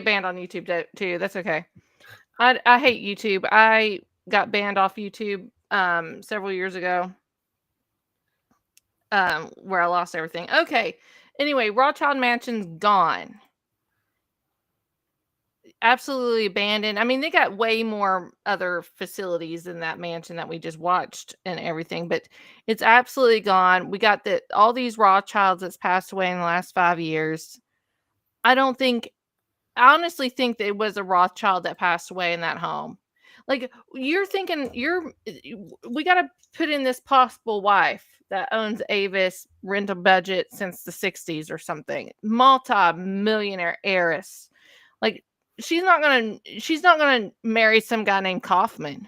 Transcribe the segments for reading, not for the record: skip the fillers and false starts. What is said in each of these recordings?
banned on YouTube too. That's okay. I hate YouTube. I got banned off YouTube several years ago, where I lost everything. Okay. Anyway, Rothschild Mansion's gone. Absolutely abandoned. I mean, they got way more other facilities in that mansion that we just watched and everything, but it's absolutely gone. We got all these Rothschilds that's passed away in the last 5 years. I don't think I honestly think that it was a Rothschild that passed away in that home. Like, you're thinking we gotta put in this possible wife that owns Avis, rent a budget since the 60s or something. Multi-millionaire heiress. Like, she's not gonna marry some guy named Kaufman.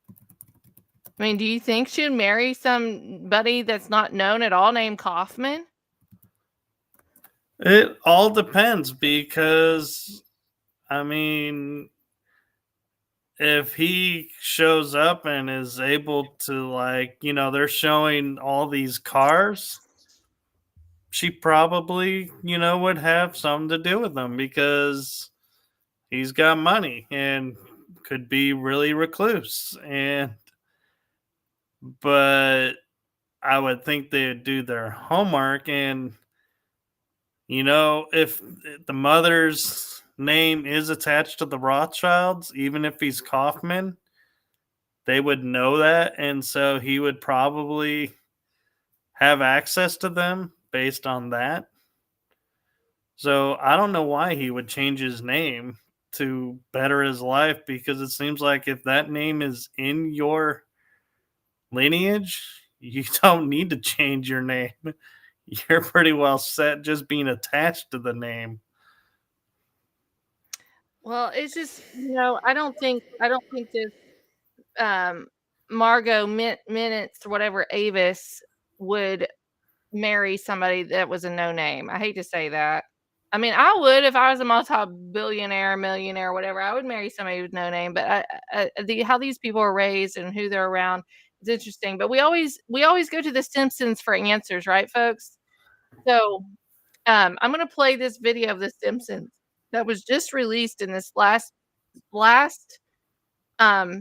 I mean, do you think she'd marry somebody that's not known at all named Kaufman? It all depends because, I mean, if he shows up and is able to, like, they're showing all these cars, she probably, would have something to do with them because he's got money and could be really recluse. But I would think they'd do their homework. And, if the mother's name is attached to the Rothschilds, even if he's Kaufman, they would know that. And so he would probably have access to them based on that. So I don't know why he would change his name to better his life, because it seems like if that name is in your lineage, you don't need to change your name. You're pretty well set just being attached to the name. Well, it's just, I don't think this Margot Minutes or whatever Avis would marry somebody that was a no name. I hate to say that. I mean, I would if I was a multi-billionaire, millionaire, whatever. I would marry somebody with no name. But how these people are raised and who they're around is interesting. But we always go to The Simpsons for answers, right, folks? So I'm gonna play this video of The Simpsons that was just released in this last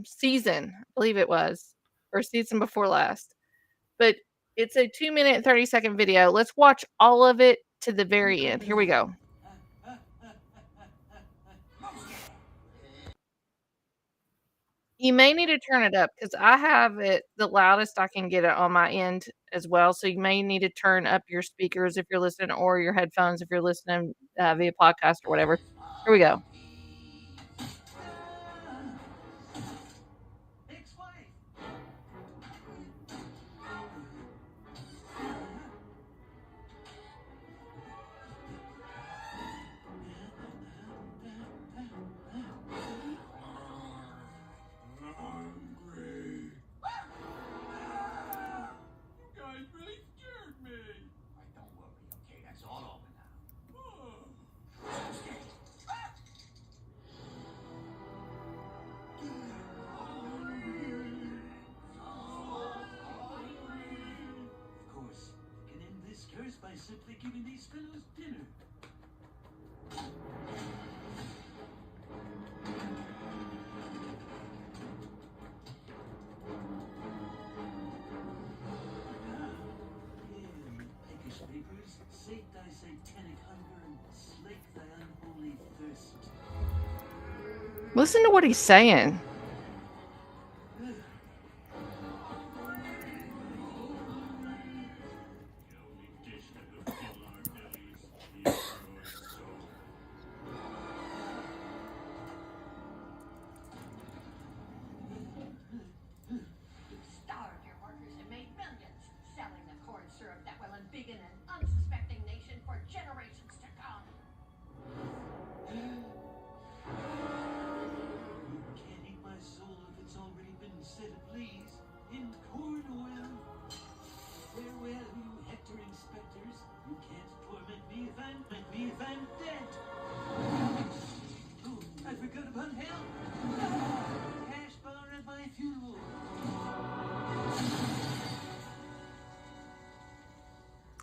season, I believe it was, or season before last. But it's a 2 minute and 30-second video. Let's watch all of it to the very end. Here we go. You may need to turn it up because I have it the loudest I can get it on my end as well. So you may need to turn up your speakers if you're listening, or your headphones if you're listening via podcast or whatever. Here we go. By simply giving these fellows dinner. Peckish papers, sate thy satanic hunger and slake thy unholy thirst. Listen to what he's saying.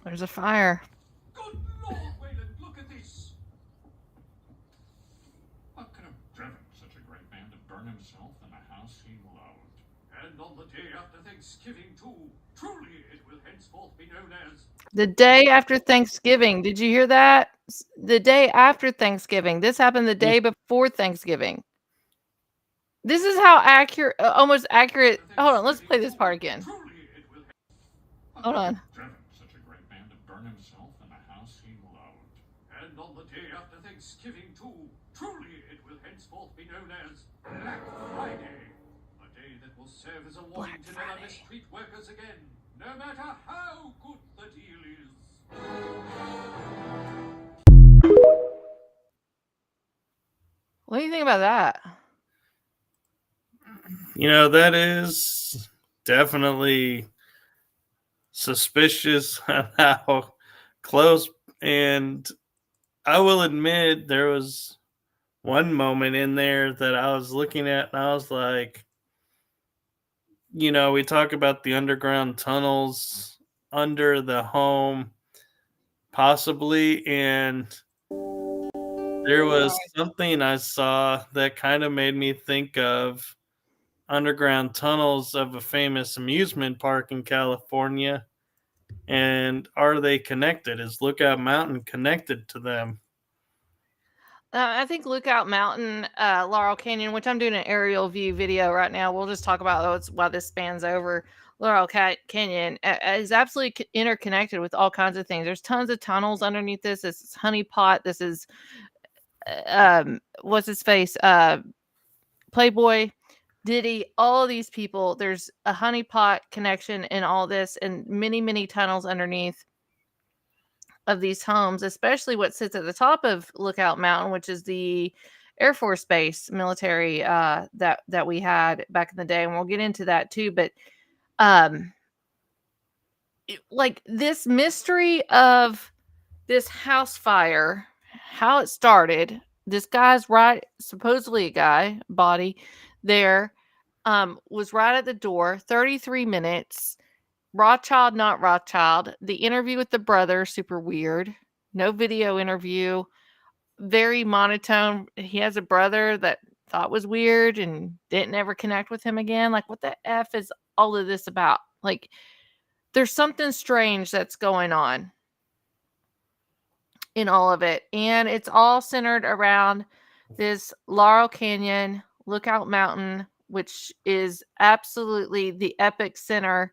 There's a fire. Good Lord, Wayland, look at this. himself in a house he loved. And on the day after Thanksgiving, too, truly it will henceforth be known as The day after Thanksgiving. Did you hear that? The day after Thanksgiving. This happened the day before Thanksgiving. This is how accurate, almost accurate. Hold on, let's play this part again. truly it will. Hold on. Devin, such a great man to burn himself in a house he loved. And on the day after Thanksgiving, too, truly it will henceforth be known as Black Friday. A day that will serve as a warning Black to never Friday. mistreat workers again, no matter how good the deal is. What do you think about that? That is definitely suspicious on how close. And I will admit there was one moment in there that I was looking at and I was like, we talk about the underground tunnels under the home, possibly. And there was something I saw that kind of made me think of underground tunnels of a famous amusement park in California. And are they connected? Is Lookout Mountain connected to them? I think Lookout Mountain, Laurel Canyon, which I'm doing an aerial view video right now. We'll just talk about those while this spans over. Laurel Canyon is absolutely interconnected with all kinds of things. There's tons of tunnels underneath this. This is Honey Pot. This is, what's his face? Playboy, Diddy, all of these people. There's a Honey Pot connection in all this and many, many tunnels underneath of these homes, especially what sits at the top of Lookout Mountain, which is the Air Force Base military that we had back in the day, and we'll get into that too. But like this mystery of this house fire, how it started. This guy's right, supposedly a guy, body there, was right at the door. 33 minutes. Rothschild, not Rothschild. The interview with the brother, super weird. No video interview. Very monotone. He has a brother that thought was weird and didn't ever connect with him again. Like, what the F is all of this about? Like, there's something strange that's going on in all of it. And it's all centered around this Laurel Canyon, Lookout Mountain, which is absolutely the epic center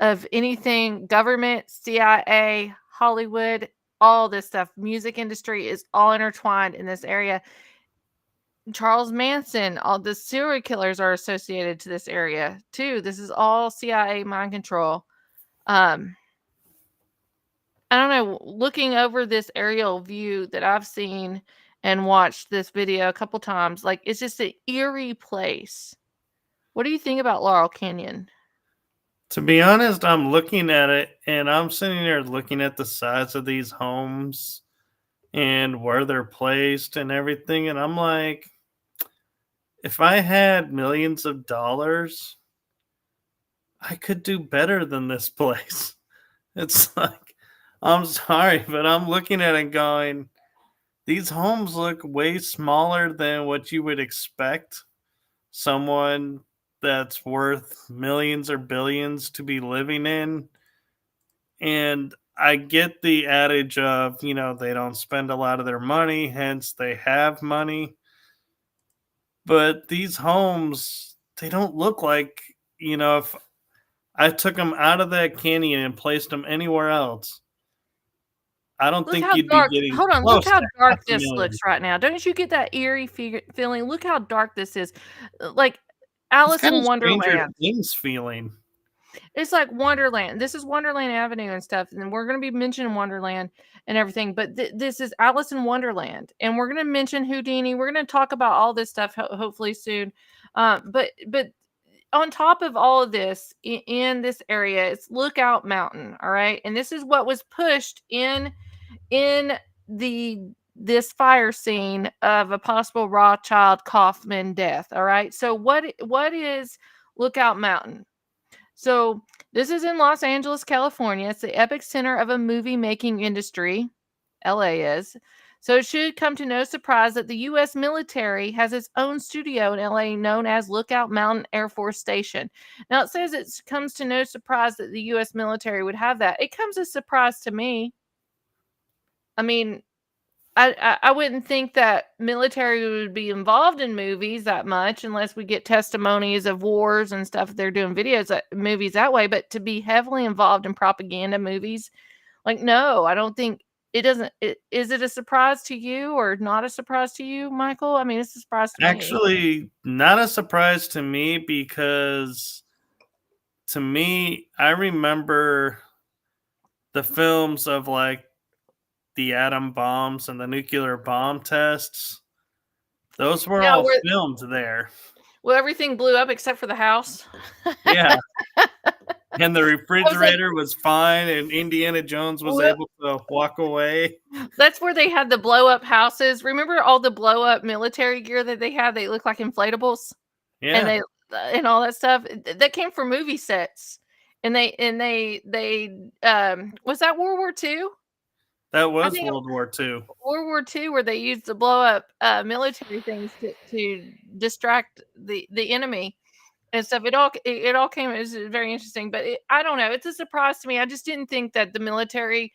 of anything government, CIA, Hollywood, all this stuff. Music industry is all intertwined in this area. Charles Manson, all the serial killers are associated to this area too. This is all CIA mind control. I don't know, looking over this aerial view that I've seen and watched this video a couple times, like it's just an eerie place. What do you think about Laurel Canyon? To be honest, I'm looking at it and I'm sitting there looking at the size of these homes and where they're placed and everything. And I'm like, if I had millions of dollars, I could do better than this place. It's like, I'm sorry, but I'm looking at it going, these homes look way smaller than what you would expect someone that's worth millions or billions to be living in. And I get the adage of, they don't spend a lot of their money, hence they have money. But these homes, they don't look like, if I took them out of that canyon and placed them anywhere else, I don't Look think how you'd be dark. getting Hold on. close Look how to dark this 500,000. looks right now. Don't you get that eerie feeling? Look how dark this is. Like It's Alice kind in of Stranger Wonderland. Things feeling. It's like Wonderland. This is Wonderland Avenue and stuff. And we're going to be mentioning Wonderland and everything. But this is Alice in Wonderland. And we're going to mention Houdini. We're going to talk about all this stuff hopefully soon. But on top of all of this, in this area, it's Lookout Mountain. All right. And this is what was pushed in this fire scene of a possible Rothschild Kaufman death. All right. So what is Lookout Mountain? So this is in Los Angeles, California. It's the epic center of a movie making industry. LA is. So it should come to no surprise that the U.S. military has its own studio in LA known as Lookout Mountain Air Force Station. Now it says it comes to no surprise that the U.S. military would have that. It comes as a surprise to me. I mean, I wouldn't think that military would be involved in movies that much unless we get testimonies of wars and stuff. They're doing movies that way, but to be heavily involved in propaganda movies, like, no, I don't think it doesn't. Is it a surprise to you or not a surprise to you, Michael? I mean, it's a surprise to me. Actually, not a surprise to me because to me, I remember the films of like the atom bombs and the nuclear bomb tests. Those were all filmed there. Well, everything blew up except for the house. Yeah. And the refrigerator was fine, and Indiana Jones was able to walk away. That's where they had the blow-up houses. Remember all the blow-up military gear that they had? They look like inflatables. Yeah. And all that stuff. That came from movie sets. And they was that World War II? That was World War II. World War II, where they used to blow up military things to distract the enemy and stuff. It all came. It was very interesting, but I don't know. It's a surprise to me. I just didn't think that the military.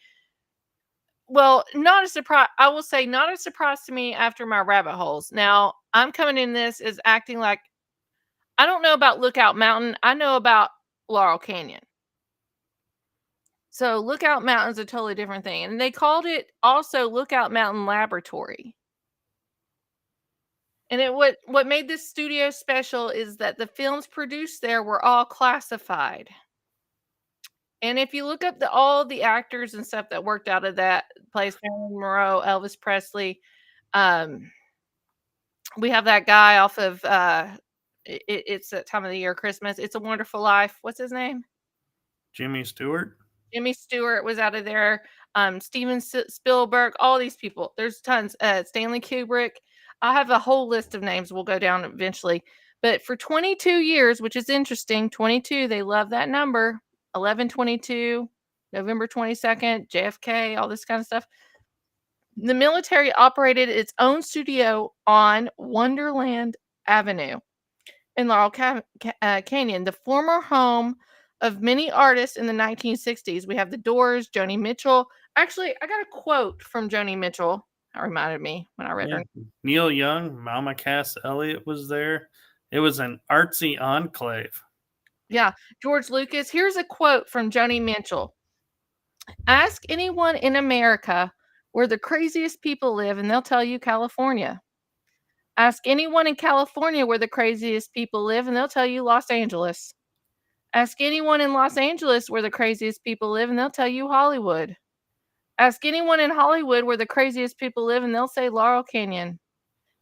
Well, not a surprise. I will say not a surprise to me after my rabbit holes. Now I'm coming in this as acting like I don't know about Lookout Mountain. I know about Laurel Canyon. So Lookout Mountain's a totally different thing. And they called it also Lookout Mountain Laboratory. And what made this studio special is that the films produced there were all classified. And if you look up all the actors and stuff that worked out of that place, Marilyn Monroe, Elvis Presley, we have that guy off of it's that time of the year, Christmas. It's a Wonderful Life. What's his name? Jimmy Stewart. Jimmy Stewart was out of there. Steven Spielberg, all these people. There's tons. Stanley Kubrick. I have a whole list of names. We'll go down eventually. But for 22 years, which is interesting, 22, they love that number. 11/22, November 22nd, JFK, all this kind of stuff. The military operated its own studio on Wonderland Avenue in Laurel Canyon, the former home of many artists in the 1960s. We have the Doors, Joni Mitchell. Actually, I got a quote from Joni Mitchell. That reminded me when I read her. Neil Young, Mama Cass Elliott was there. It was an artsy enclave. Yeah. George Lucas. Here's a quote from Joni Mitchell. Ask anyone in America where the craziest people live, and they'll tell you California. Ask anyone in California where the craziest people live, and they'll tell you Los Angeles. Ask anyone in Los Angeles where the craziest people live, and they'll tell you Hollywood. Ask anyone in Hollywood where the craziest people live, and they'll say Laurel Canyon.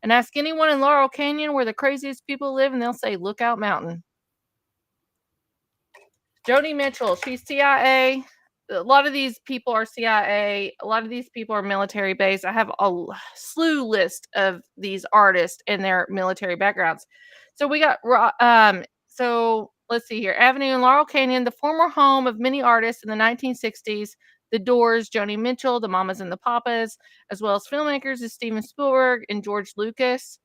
And ask anyone in Laurel Canyon where the craziest people live, and they'll say Lookout Mountain. Joni Mitchell, she's CIA. A lot of these people are CIA. A lot of these people are military based. I have a slew list of these artists and their military backgrounds. So we got, so let's see here. Avenue in Laurel Canyon, the former home of many artists in the 1960s. The Doors, Joni Mitchell, the Mamas and the Papas, as well as filmmakers as Steven Spielberg and George Lucas.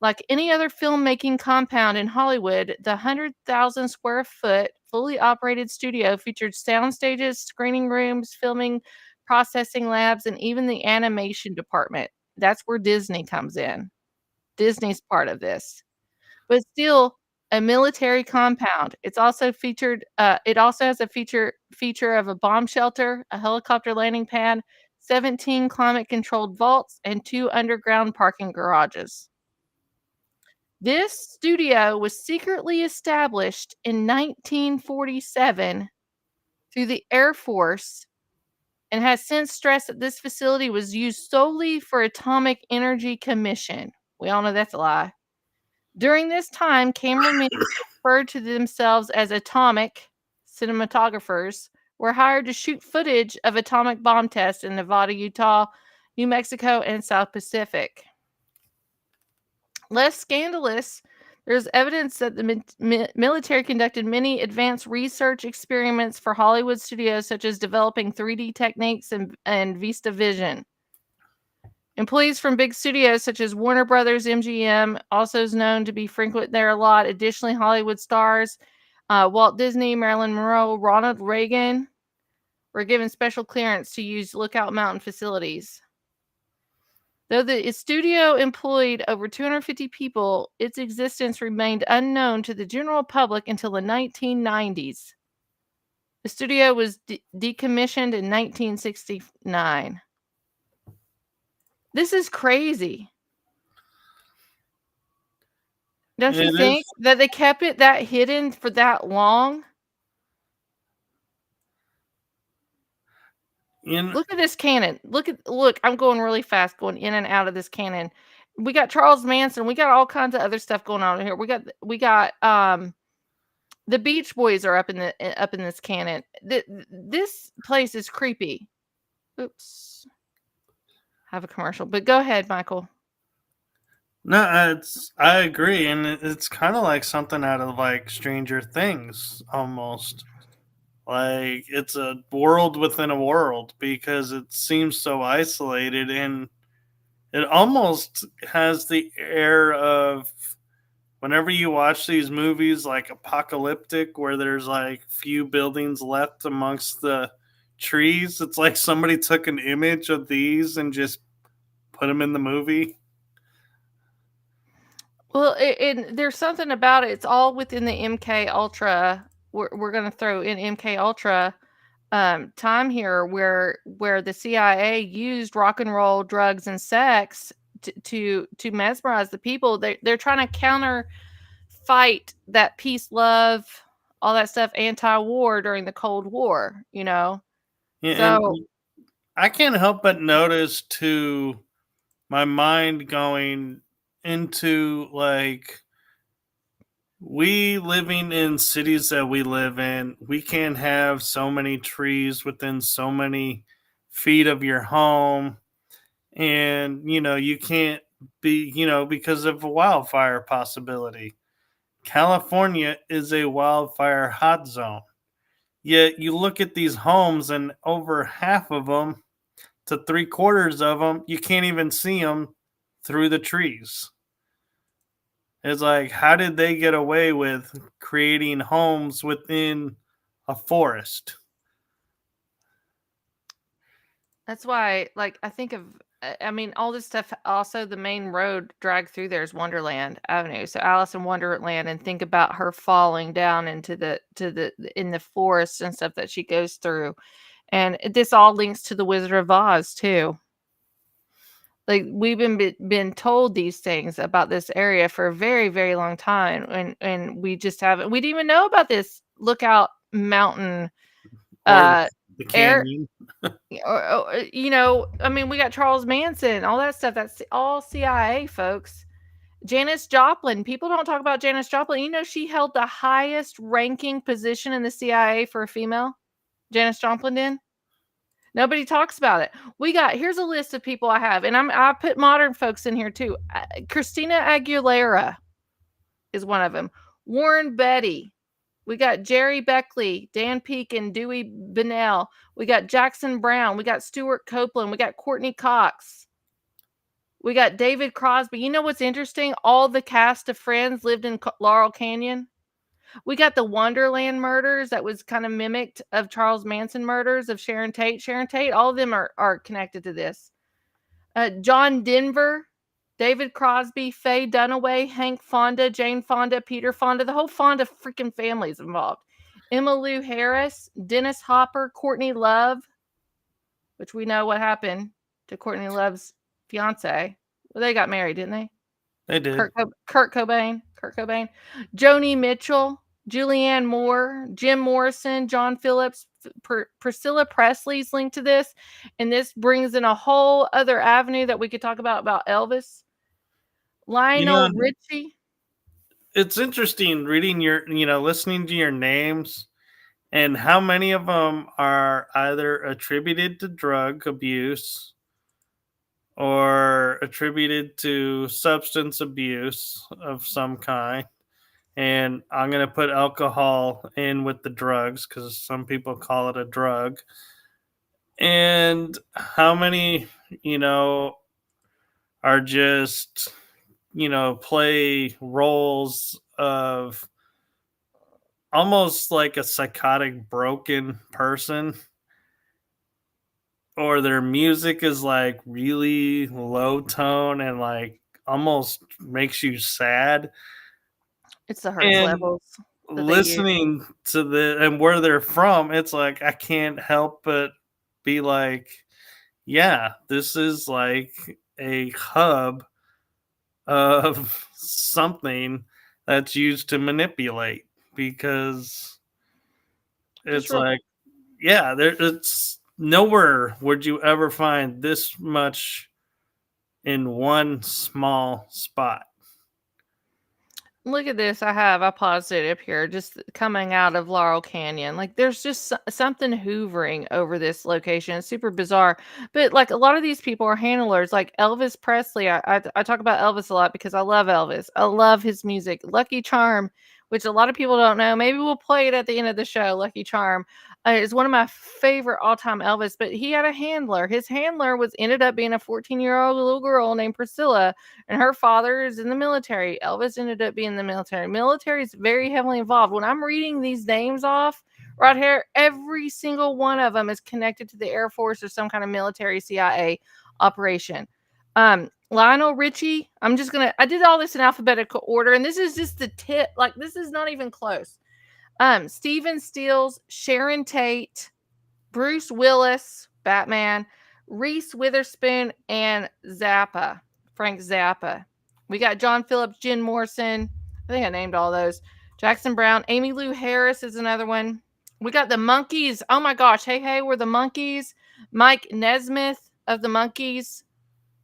Like any other filmmaking compound in Hollywood, the 100,000 square foot fully operated studio featured sound stages, screening rooms, filming, processing labs, and even the animation department. That's where Disney comes in. Disney's part of this. But still, a military compound. It's also featured. It also has a feature of a bomb shelter, a helicopter landing pad, 17 climate-controlled vaults, and 2 underground parking garages. This studio was secretly established in 1947 through the Air Force and has since stressed that this facility was used solely for Atomic Energy Commission. We all know that's a lie. During this time, cameramen referred to themselves as atomic cinematographers, were hired to shoot footage of atomic bomb tests in Nevada, Utah, New Mexico, and South Pacific. Less scandalous, there's evidence that the military conducted many advanced research experiments for Hollywood studios, such as developing 3D techniques and Vista Vision. Employees from big studios such as Warner Brothers, MGM, also is known to be frequent there a lot. Additionally, Hollywood stars Walt Disney, Marilyn Monroe, Ronald Reagan were given special clearance to use Lookout Mountain facilities. Though the studio employed over 250 people, its existence remained unknown to the general public until the 1990s. The studio was decommissioned in 1969. This is crazy. Don't you think that they kept it that hidden for that long? Look at this cannon. Look, I'm going really fast, going in and out of this cannon. We got Charles Manson. We got all kinds of other stuff going on here. We got the Beach Boys are up in this cannon. This place is creepy. Oops. Have a commercial, but go ahead, Michael. No, I agree, and it's kind of like something out of like Stranger Things almost. Like it's a world within a world because it seems so isolated, and it almost has the air of whenever you watch these movies like apocalyptic where there's like few buildings left amongst the trees. It's like somebody took an image of these and just put them in the movie. Well, there's something about it. It's all within the MK Ultra. We're going to throw in MK Ultra time here, where the CIA used rock and roll, drugs, and sex to mesmerize the people. They're trying to counter fight that peace, love, all that stuff, anti-war during the Cold War. Yeah, so and I can't help but notice to my mind going into like we living in cities that we live in, we can't have so many trees within so many feet of your home. And, you can't be, because of a wildfire possibility. California is a wildfire hot zone. Yet you look at these homes, and over half of them to 3/4 of them, you can't even see them through the trees. It's like, how did they get away with creating homes within a forest? that's why, like, I think of, I mean, all this stuff. Also, the main road dragged through there is Wonderland Avenue. So Alice in Wonderland, and think about her falling down into in the forest and stuff that she goes through. And this all links to the Wizard of Oz too. Like, we've been told these things about this area for a very, very long time, and we just haven't. We didn't even know about this Lookout Mountain Or the air. canyon. I mean, we got Charles Manson, all that stuff. That's all CIA, folks. Janis Joplin. People don't talk about Janis Joplin. She held the highest ranking position in the CIA for a female. Janis Joplin did. Nobody talks about it. Here's a list of people I have, and I put modern folks in here too. Christina Aguilera is one of them. Warren Beatty. We got Jerry Beckley, Dan Peek, and Dewey Bunnell. We got Jackson Brown. We got Stuart Copeland. We got Courtney Cox. We got David Crosby. You know what's interesting? All the cast of Friends lived in Laurel Canyon. We got the Wonderland murders that was kind of mimicked of Charles Manson murders of Sharon Tate. Sharon Tate, all of them are connected to this. John Denver, David Crosby, Faye Dunaway, Hank Fonda, Jane Fonda, Peter Fonda, the whole Fonda freaking family is involved. Emmylou Harris, Dennis Hopper, Courtney Love, which we know what happened to Courtney Love's fiance. Well, they got married, didn't they? They did. Kurt Cobain, Joni Mitchell, Julianne Moore, Jim Morrison, John Phillips, Priscilla Presley's linked to this, and this brings in a whole other avenue that we could talk about Elvis. Lionel Richie. It's interesting reading listening to your names and how many of them are either attributed to drug abuse or attributed to substance abuse of some kind. And I'm going to put alcohol in with the drugs because some people call it a drug. And how many, are just, play roles of almost like a psychotic broken person, or their music is like really low tone and like almost makes you sad. It's the hertz And levels that they use. listening to the and where they're from, it's like I can't help but be like, yeah, this is like a hub of something that's used to manipulate, because Just it's real like, yeah, it's nowhere would you ever find this much in one small spot. Look at this. I paused it up here, just coming out of Laurel Canyon. Like there's just something hoovering over this location. It's super bizarre. But like a lot of these people are handlers, like Elvis Presley. I talk about Elvis a lot because I love Elvis. I love his music. Lucky Charm, which a lot of people don't know. Maybe we'll play it at the end of the show. Lucky Charm is one of my favorite all-time Elvis, but he had a handler. His handler was ended up being a 14-year-old little girl named Priscilla, and her father is in the military. Elvis ended up being in the military. Military is very heavily involved. When I'm reading these names off right here, every single one of them is connected to the Air Force or some kind of military CIA operation. Lionel Richie, I did all this in alphabetical order, and this is just the tip. Like, this is not even close. Stephen Stills, Sharon Tate, Bruce Willis, Batman, Reese Witherspoon, and Frank Zappa. We got John Phillips, Jen Morrison. I think I named all those. Jackson Brown, Amy Lou Harris is another one. We got the Monkees. Oh my gosh. Hey, we're the Monkees. Mike Nesmith of the Monkees.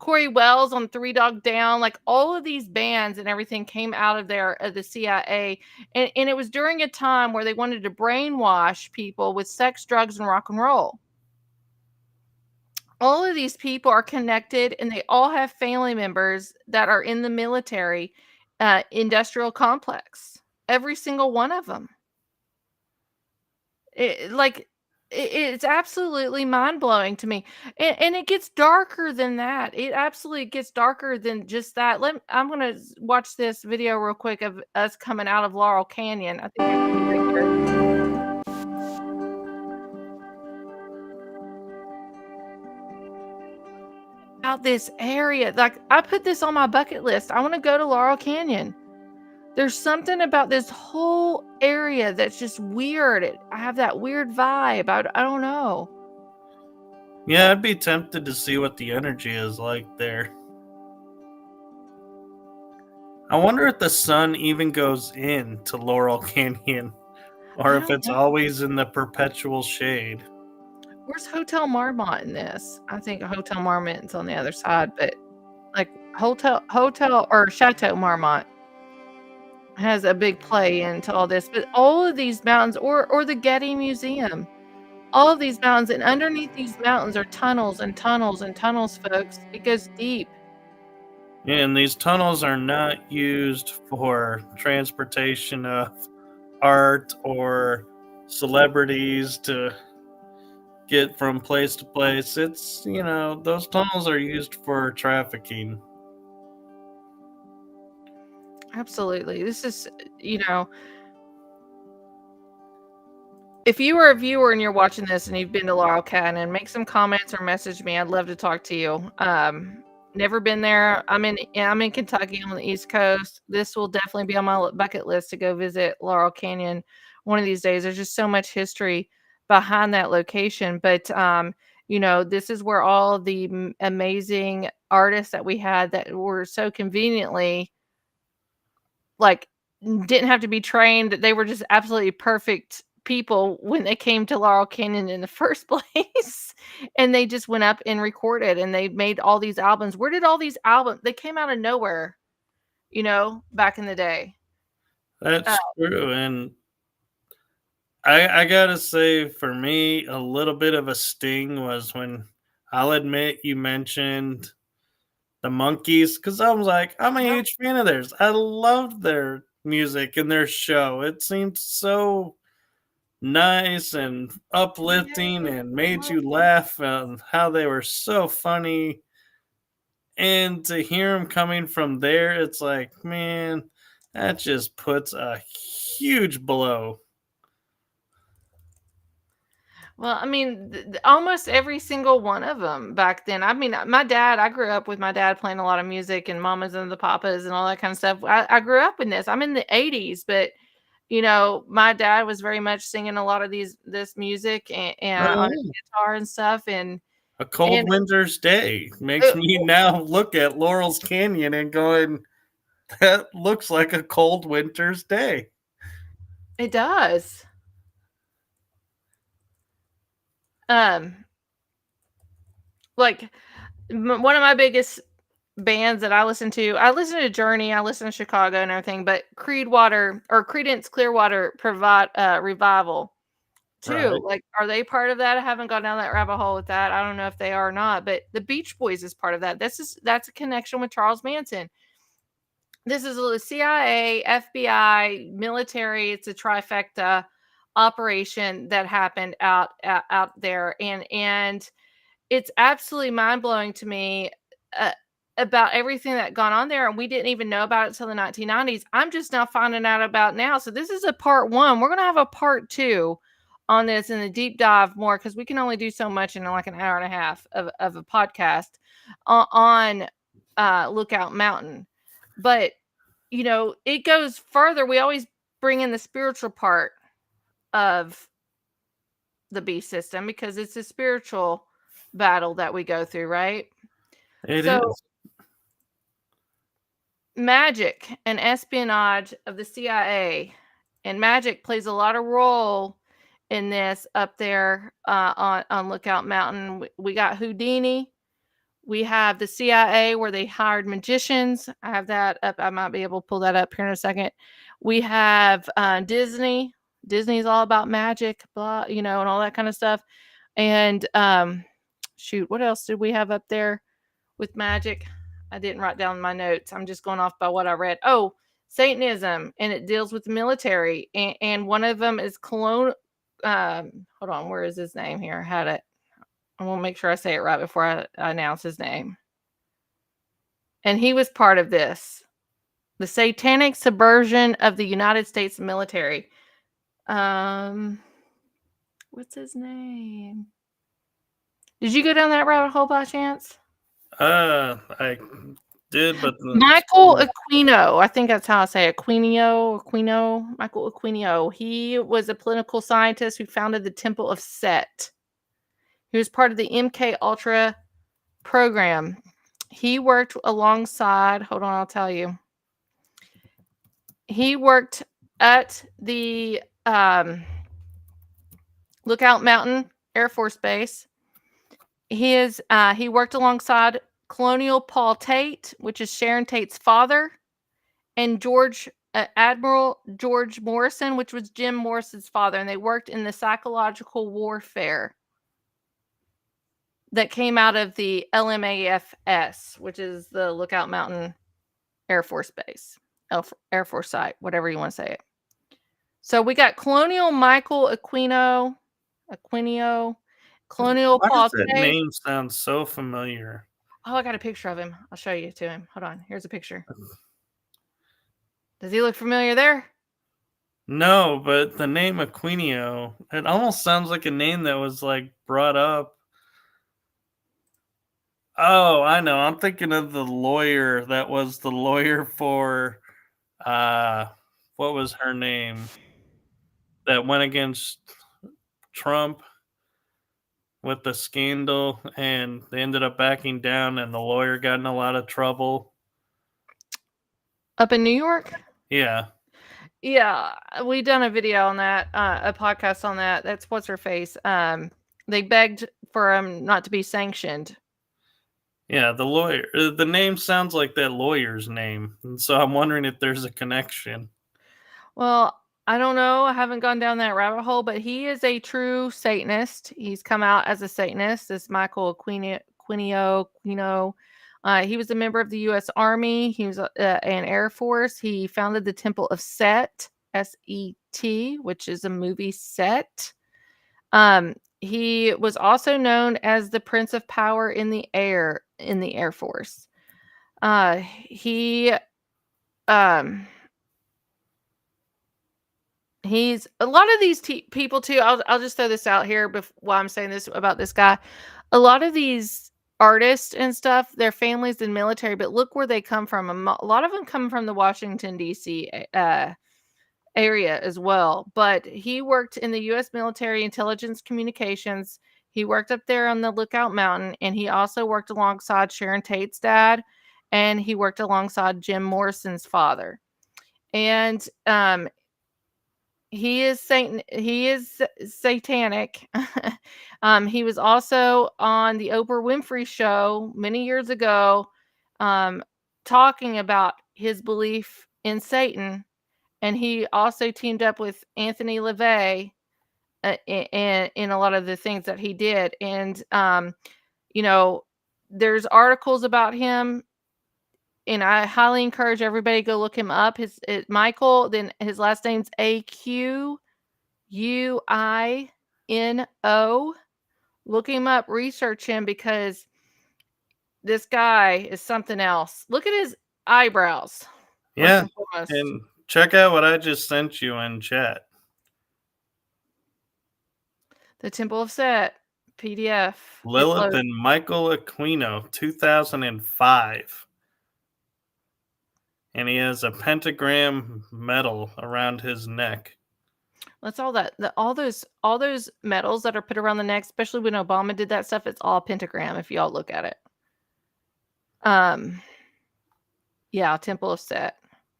Corey Wells on Three Dog Down, like all of these bands and everything came out of there of the CIA. And it was during a time where they wanted to brainwash people with sex, drugs, and rock and roll. All of these people are connected and they all have family members that are in the military industrial complex. Every single one of them. It's absolutely mind-blowing to me, and it gets darker than that. It absolutely gets darker than just that. I'm gonna watch this video real quick of us coming out of Laurel Canyon. I think I can be right here. Out this area, like, I put this on my bucket list. I wanna go to Laurel Canyon. There's something about this whole area that's just weird. I have that weird vibe. I don't know. Yeah, I'd be tempted to see what the energy is like there. I wonder if the sun even goes into Laurel Canyon, or I if don't it's know. always in the perpetual shade. Where's Hotel Marmont in this? I think Hotel Marmont's on the other side, but like Hotel or Chateau Marmont has a big play into all this. But all of these mountains, or the Getty Museum, all of these mountains, and underneath these mountains are tunnels and tunnels and tunnels, folks. It goes deep. And these tunnels are not used for transportation of art or celebrities to get from place to place. It's, those tunnels are used for trafficking. Absolutely. This is, you know, if you were a viewer and you're watching this and you've been to Laurel Canyon, make some comments or message me. I'd love to talk to you. Never been there. I'm in Kentucky on the East Coast. This will definitely be on my bucket list to go visit Laurel Canyon one of these days. There's just so much history behind that location. But this is where all the amazing artists that we had that were so conveniently like didn't have to be trained. They were just absolutely perfect people when they came to Laurel Canyon in the first place. And they just went up and recorded and they made all these albums. Where did all these albums they came out of nowhere, back in the day. Uh, That's true. And I gotta say, for me, a little bit of a sting was when, I'll admit, you mentioned the Monkees, because I was like, I'm a uh-huh. huge fan of theirs. I loved their music and their show. It seemed so nice and uplifting and made you laugh, and how they were so funny. And to hear him coming from there, it's like, man, that just puts a huge blow. Well, I mean, almost every single one of them back then. I mean, I grew up with my dad playing a lot of music and Mamas and the Papas and all that kind of stuff. I grew up in this. I'm in the 80s, but my dad was very much singing a lot of this music and on his Oh, guitar and stuff. a cold And winter's day makes it, me now look at Laurel's Canyon and going, that looks like a cold winter's day. it does. Um, like one of my biggest bands that I listen to Journey, I listen to Chicago and everything, but Creedence Clearwater provide Revival too. Right. Like, are they part of that? I haven't gone down that rabbit hole with that. I don't know if they are or not, but the Beach Boys is part of that. That's a connection with Charles Manson. This is a CIA, FBI, military. It's a trifecta operation that happened out there, and it's absolutely mind-blowing to me, uh, about everything that gone on there, and we didn't even know about it till the 1990s. I'm just now finding out about now. So this is a part 1. We're gonna have a part 2 on this in a deep dive more because we can only do so much in like an hour and a half of a podcast on Lookout Mountain. But it goes further. We always bring in the spiritual part of the beast system because it's a spiritual battle that we go through, right? It So is. magic and espionage of the CIA, and magic plays a lot of role in this up there on Lookout Mountain. We got Houdini. We have the CIA where they hired magicians. I have that up. I might be able to pull that up here in a second. We have Disney. Disney's all about magic, blah, and all that kind of stuff. And shoot, what else did we have up there with magic? I didn't write down my notes. I'm just going off by what I read. Oh, Satanism, and it deals with the military. And one of them is hold on, where is his name here? I had it. I want to make sure I say it right before I announce his name. And he was part of this. The satanic subversion of the United States military. What's his name? Did you go down that rabbit hole by chance? I did, but Michael Aquino. I think that's how I say it. Aquino. Michael Aquino. He was a political scientist who founded the Temple of Set. He was part of the MK Ultra program. He worked alongside, hold on, I'll tell you. He worked at the Lookout Mountain Air Force Base. He worked alongside Colonial Paul Tate, which is Sharon Tate's father, and Admiral George Morrison, which was Jim Morrison's father, and they worked in the psychological warfare that came out of the LMAFS, which is the Lookout Mountain Air Force Base, Air Force site, whatever you want to say it. So we got Colonial Michael Aquino, Colonial why Paul does that Tate. name sound so familiar? Oh, I got a picture of him. I'll show you to him. Hold on. Here's a picture. Does he look familiar there? No, but the name Aquinio, it almost sounds like a name that was like brought up. Oh, I know. I'm thinking of the lawyer that was the lawyer for what was her name? That went against Trump with the scandal and they ended up backing down and the lawyer got in a lot of trouble. Up in New York? Yeah. Yeah, we done a video on that, a podcast on that. That's what's her face. They begged for him not to be sanctioned. Yeah, the lawyer. The name sounds like that lawyer's name, and so I'm wondering if there's a connection. Well, I don't know. I haven't gone down that rabbit hole, but he is a true Satanist. He's come out as a Satanist. This Michael Aquino. He was a member of the U.S. Army. He was an Air Force. He founded the Temple of Set, S-E-T, which is a movie set. He was also known as the Prince of Power in the Air Force. He um he's a lot of these people too. I'll just throw this out here while I'm saying this about this guy. A lot of these artists and stuff, their families in military, but look where they come from. A lot of them come from the Washington D.C. Area as well. But he worked in the U.S. military intelligence communications. He worked up there on the Lookout Mountain, and he also worked alongside Sharon Tate's dad, and he worked alongside Jim Morrison's father. And he is Satan. He is satanic. He was also on the Oprah Winfrey show many years ago, talking about his belief in Satan, and he also teamed up with Anthony LaVey in a lot of the things that he did. And there's articles about him, and I highly encourage everybody to go look him up. Michael, then his last name's Aquino. Look him up, research him, because this guy is something else. Look at his eyebrows. Yeah, and check out what I just sent you in chat. The Temple of Set PDF. Lilith and Michael Aquino, 2005. And he has a pentagram medal around his neck. That's all all those medals that are put around the neck, especially when Obama did that stuff, it's all pentagram if y'all look at it. Yeah, Temple of Set.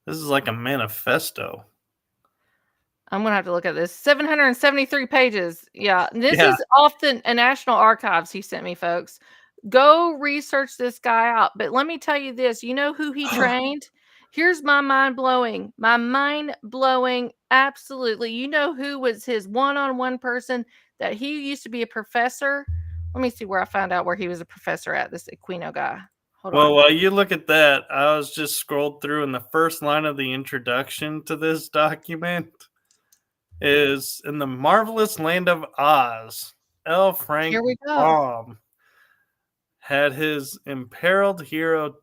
This is like a manifesto. I'm gonna have to look at this. 773 pages. Yeah, this is off the National Archives he sent me, folks. Go research this guy out. But let me tell you this. You know who he trained? Here's my mind blowing. Absolutely. You know who was his one-on-one person that he used to be a professor? Let me see where I found out where he was a professor at, this Aquino guy. Hold on. While you look at that, I was just scrolled through, and the first line of the introduction to this document is, "In the marvelous land of Oz, L. Frank Baum had his imperiled hero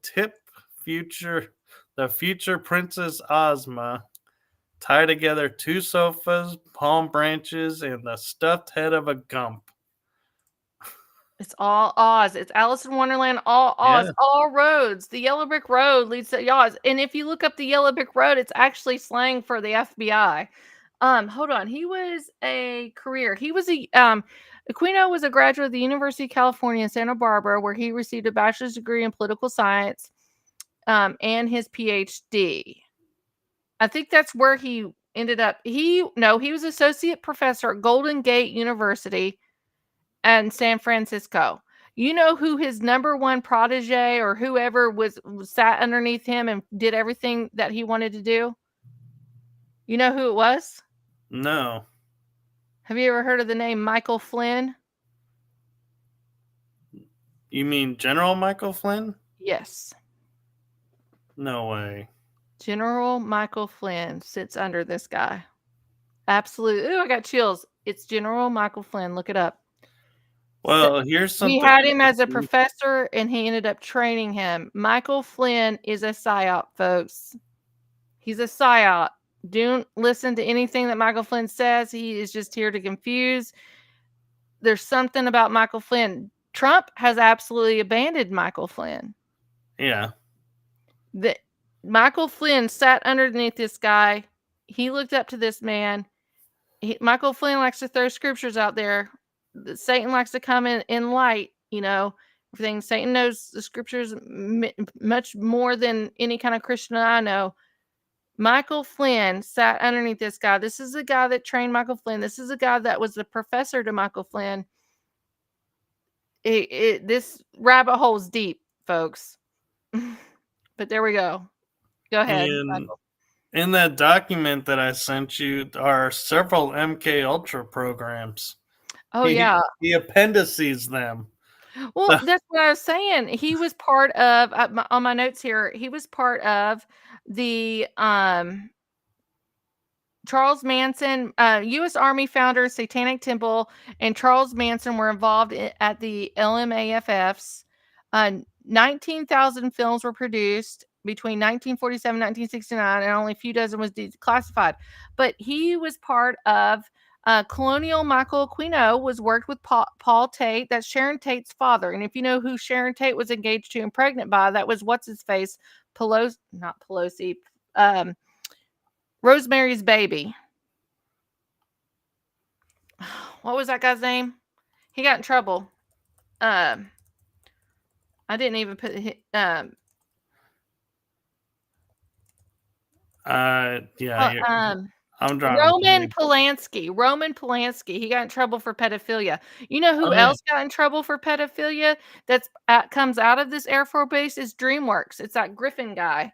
the future Princess Ozma, tie together 2 sofas, palm branches, and the stuffed head of a gump." It's all Oz. It's Alice in Wonderland, all Oz, all roads. The yellow brick road leads to Oz. And if you look up the yellow brick road, it's actually slang for the FBI. Hold on. He was Aquino was a graduate of the University of California in Santa Barbara, where he received a bachelor's degree in political science, and his PhD. I think that's where he ended up. He was associate professor at Golden Gate University and San Francisco. You know who his number one protege or whoever was sat underneath him and did everything that he wanted to do? You know who it was? No. Have you ever heard of the name Michael Flynn? You mean General Michael Flynn? Yes. No way. General Michael Flynn sits under this guy. Absolutely. Ooh, I got chills. It's General Michael Flynn. Look it up. Well, here's something. We had him as a professor, and he ended up training him. Michael Flynn is a psyop, folks. He's a psyop. Don't listen to anything that Michael Flynn says. He is just here to confuse. There's something about Michael Flynn. Trump has absolutely abandoned Michael Flynn. Yeah. Michael Flynn sat underneath this guy. He looked up to this man. Michael Flynn likes to throw scriptures out there. Satan likes to come in light, everything. Satan knows the scriptures much more than any kind of Christian I know. Michael Flynn sat underneath this guy. This is the guy that trained Michael Flynn. This is the guy that was the professor to Michael Flynn. This rabbit hole's deep, folks. But there we go. Go ahead. In that document that I sent you are several MK Ultra programs. Oh, yeah. He appendices them. Well, that's what I was saying. He was part of, on my notes here, he was part of the Charles Manson, U.S. Army founder, Satanic Temple, and Charles Manson were involved at the LMAFFs. 19,000 films were produced between 1947 and 1969, and only a few dozen was declassified. But he was part of Colonial Michael Aquino was worked with Paul Tate. That's Sharon Tate's father. And if you know who Sharon Tate was engaged to and pregnant by, that was what's his face, not Pelosi, Rosemary's Baby. What was that guy's name? He got in trouble. I didn't even put yeah. I'm drawing. Roman Polanski. He got in trouble for pedophilia. You know who else got in trouble for pedophilia? That's comes out of this Air Force base is DreamWorks. It's that Griffin guy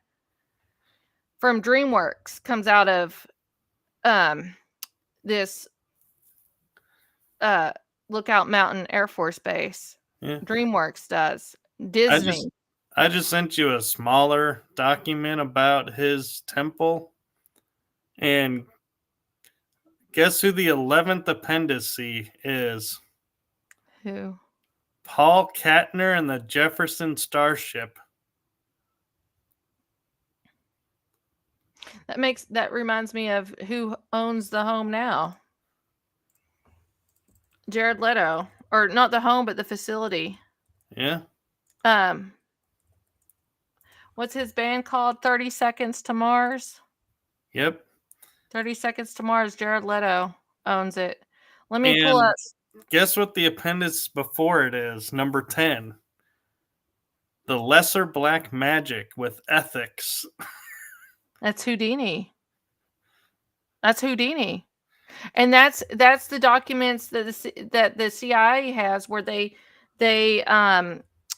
from DreamWorks comes out of this Lookout Mountain Air Force Base. Yeah. DreamWorks does. Disney. I just sent you a smaller document about his temple. And guess who the 11th appendice is? Who? Paul Katner and the Jefferson Starship. That reminds me of who owns the home now. Jared Leto. Or not the home, but the facility. Yeah. What's his band called? 30 Seconds to Mars? Yep. 30 Seconds to Mars. Jared Leto owns it. Let me pull up. Guess what the appendix before it is? Number 10. The Lesser Black Magic with Ethics. That's Houdini. And that's the documents that the CIA has where they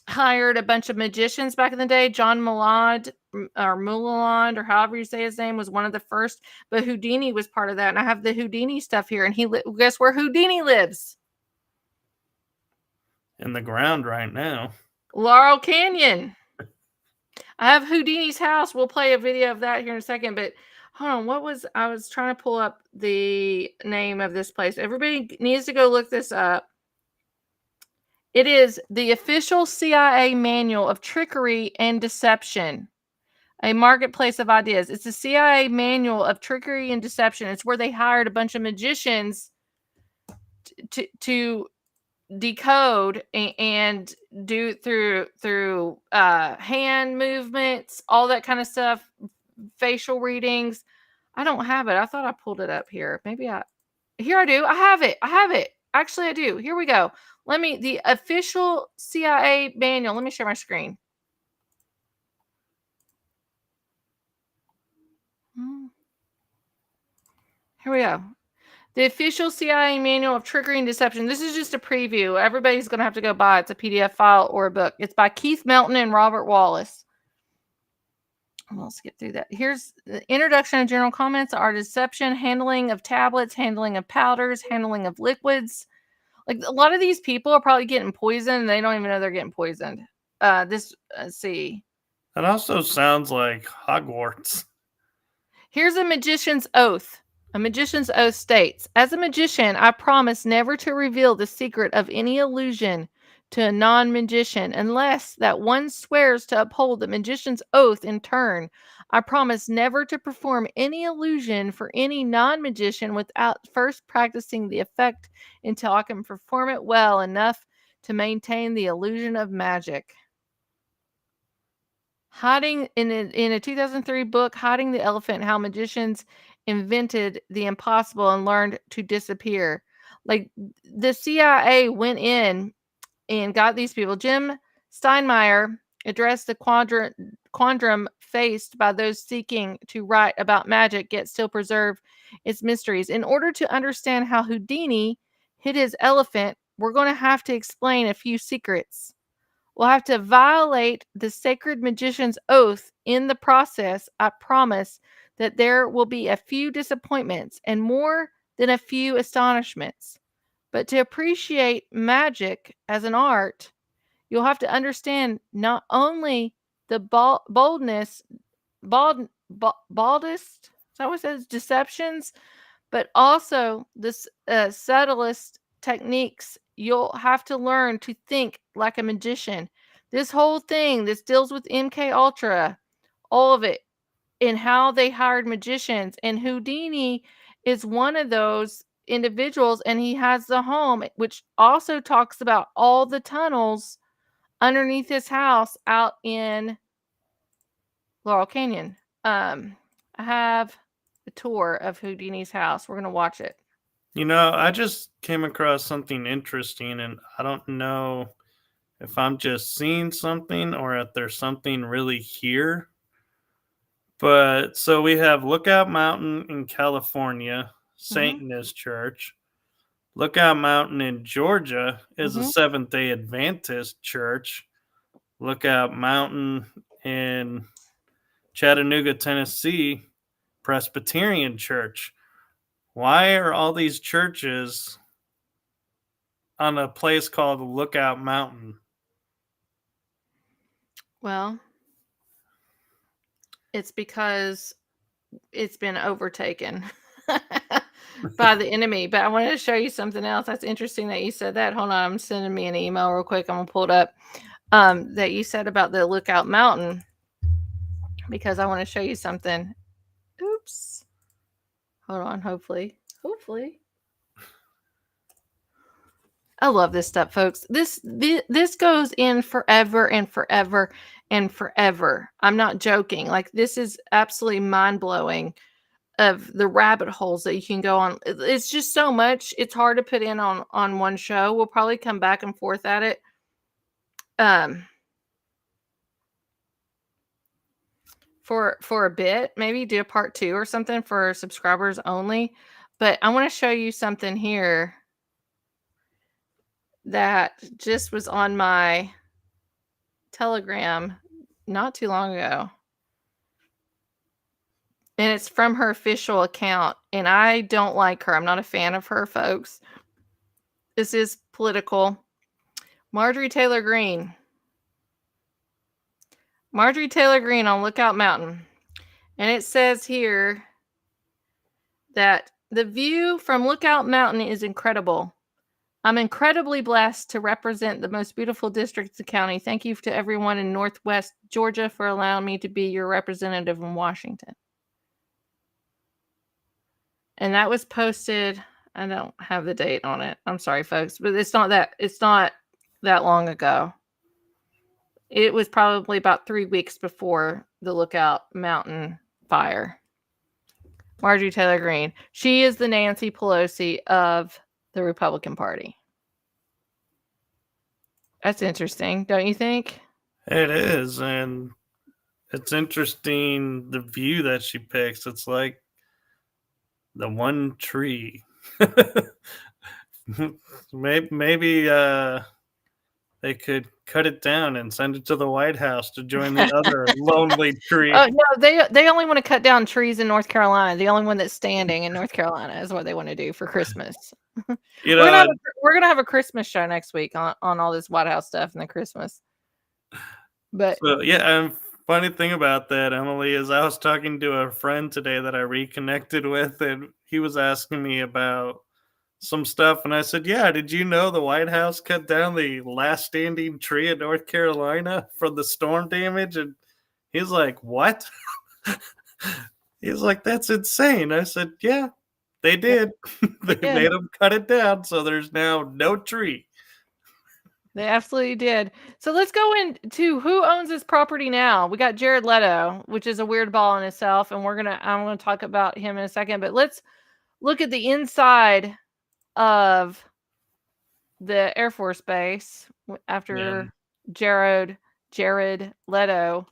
hired a bunch of magicians back in the day. John Mullard or however you say his name was one of the first, but Houdini was part of that. And I have the Houdini stuff here, and guess where Houdini lives? In the ground right now. Laurel Canyon. I have Houdini's house. We'll play a video of that here in a second, but hold on. I was trying to pull up the name of this place. Everybody needs to go look this up. It is the official CIA manual of trickery and deception, a marketplace of ideas. It's the CIA manual of trickery and deception. It's where they hired a bunch of magicians to decode and do through hand movements, all that kind of stuff, facial readings. I don't have it. I thought I pulled it up here. Here I do. I have it. Actually, I do. Here we go. The official CIA manual. Let me share my screen. Here we go. The official CIA manual of trickery and deception. This is just a preview. Everybody's going to have to go buy it. It's a PDF file or a book. It's by Keith Melton and Robert Wallace. We'll skip through that. Here's the introduction and general comments are deception, handling of tablets, handling of powders, handling of liquids. Like a lot of these people are probably getting poisoned and they don't even know they're getting poisoned. Let's see. That also sounds like Hogwarts. Here's a magician's oath. A magician's oath states, as a magician, I promise never to reveal the secret of any illusion to a non-magician unless that one swears to uphold the magician's oath in turn. I promise never to perform any illusion for any non-magician without first practicing the effect until I can perform it well enough to maintain the illusion of magic. Hiding in a 2003 book, Hiding the Elephant, How Magicians Invented the Impossible and Learned to Disappear. Like the CIA went in and got these people. Jim Steinmeier addressed the quandrum faced by those seeking to write about magic yet still preserve its mysteries. In order to understand how Houdini hid his elephant, we're going to have to explain a few secrets. We'll have to violate the sacred magician's oath in the process. I promise that there will be a few disappointments and more than a few astonishments. But to appreciate magic as an art, you'll have to understand not only the baldest, is that what it says, deceptions, but also the subtlest techniques. You'll have to learn to think like a magician. This whole thing, this deals with MK Ultra, all of it, and how they hired magicians. And Houdini is one of those individuals, and he has the home, which also talks about all the tunnels underneath his house out in Laurel Canyon. I have a tour of Houdini's house. We're gonna watch it. I just came across something interesting, and I don't know if I'm just seeing something or if there's something really here. But so we have Lookout Mountain in California, Mm-hmm. Satanist Church. Lookout Mountain in Georgia is a Mm-hmm. Seventh day Adventist church. Lookout Mountain in Chattanooga, Tennessee, Presbyterian Church. Why are all these churches on a place called Lookout Mountain? Well, it's because it's been overtaken by the enemy. But I wanted to show you something else. That's interesting that you said that. Hold on, I'm sending me an email real quick. I'm gonna pull it up. That you said about the Lookout Mountain, because I want to show you something. Oops. Hold on. Hopefully. I love this stuff, folks. This goes in forever and forever and forever. I'm not joking. Like, this is absolutely mind blowing of the rabbit holes that you can go on. It's just so much. It's hard to put in on one show. We'll probably come back and forth at it. For a bit, maybe do a part 2 or something for subscribers only. But I want to show you something here that just was on my Telegram not too long ago. And it's from her official account. And I don't like her. I'm not a fan of her, folks. This is political. Marjorie Taylor Greene. Marjorie Taylor Greene on Lookout Mountain. And it says here that the view from Lookout Mountain is incredible. I'm incredibly blessed to represent the most beautiful district of the county. Thank you to everyone in Northwest Georgia for allowing me to be your representative in Washington. And that was posted. I don't have the date on it. I'm sorry, folks, but it's not that long ago. It was probably about 3 weeks before the Lookout Mountain fire. Marjorie Taylor Greene. She is the Nancy Pelosi of the Republican Party. That's interesting, don't you think? It is, and it's interesting the view that she picks. It's like the one tree. maybe they could cut it down and send it to the White House to join the other lonely tree. Oh no, they only want to cut down trees in North Carolina. The only one that's standing in North Carolina is what they want to do for Christmas. We're gonna have a Christmas show next week on all this White House stuff and the Christmas. But so, yeah, and funny thing about that, Emily, is I was talking to a friend today that I reconnected with, and he was asking me about some stuff, and I said, yeah, did you know the White House cut down the last standing tree in North Carolina from the storm damage? And he's like, what? He's like, that's insane. I said, yeah, they did. They made them cut it down, so there's now no tree. They absolutely did. So let's go into who owns this property now. We got Jared Leto, which is a weird ball in itself, and I'm gonna talk about him in a second. But let's look at the inside of the Air Force Base after Jared Leto.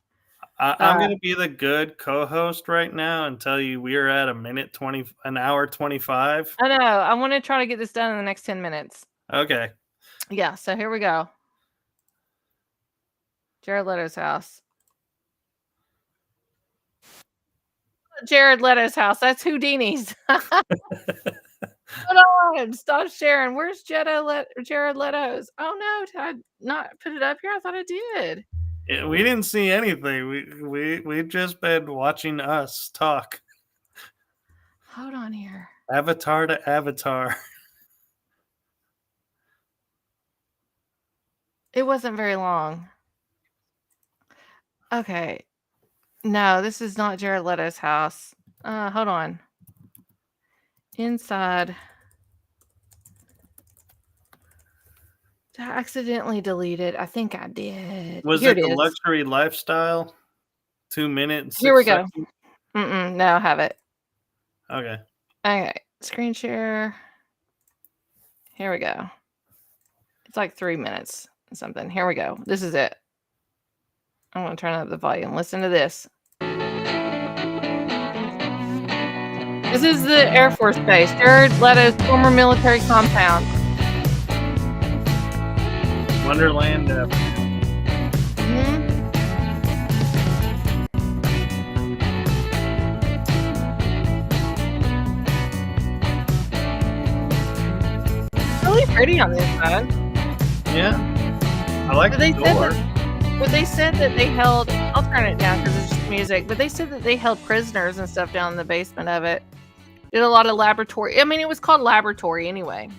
I'm going to be the good co-host right now and tell you we are at an hour 25. I know. I want to try to get this done in the next 10 minutes. Okay. Yeah, so here we go. Jared Leto's house. Jared Leto's house. That's Houdini's. Hold on. Stop sharing. Where's Jared Leto's? Oh, no. Did I not put it up here? I thought I did. We didn't see anything. We've just been watching us talk. Hold on here. Avatar to avatar. It wasn't very long. Okay. No, this is not Jared Leto's house. Hold on. Inside. Did I accidentally delete it? I think I did. Was Here it it the is. luxury lifestyle? 2 minutes, Here we 6 go. seconds. No, I have it. Okay. Okay. Screen share. Here we go. It's like 3 minutes and something. Here we go. This is it. I'm going to turn up the volume. Listen to this. This is the Air Force Base. Jared Leto's former military compound. Wonderland. Mhm. Really pretty on this side. Yeah. I like But the they said door. But they said that they held. I'll turn it down because it's just music. But they said that they held prisoners and stuff down in the basement of it. Did a lot of laboratory. I mean, it was called laboratory anyway.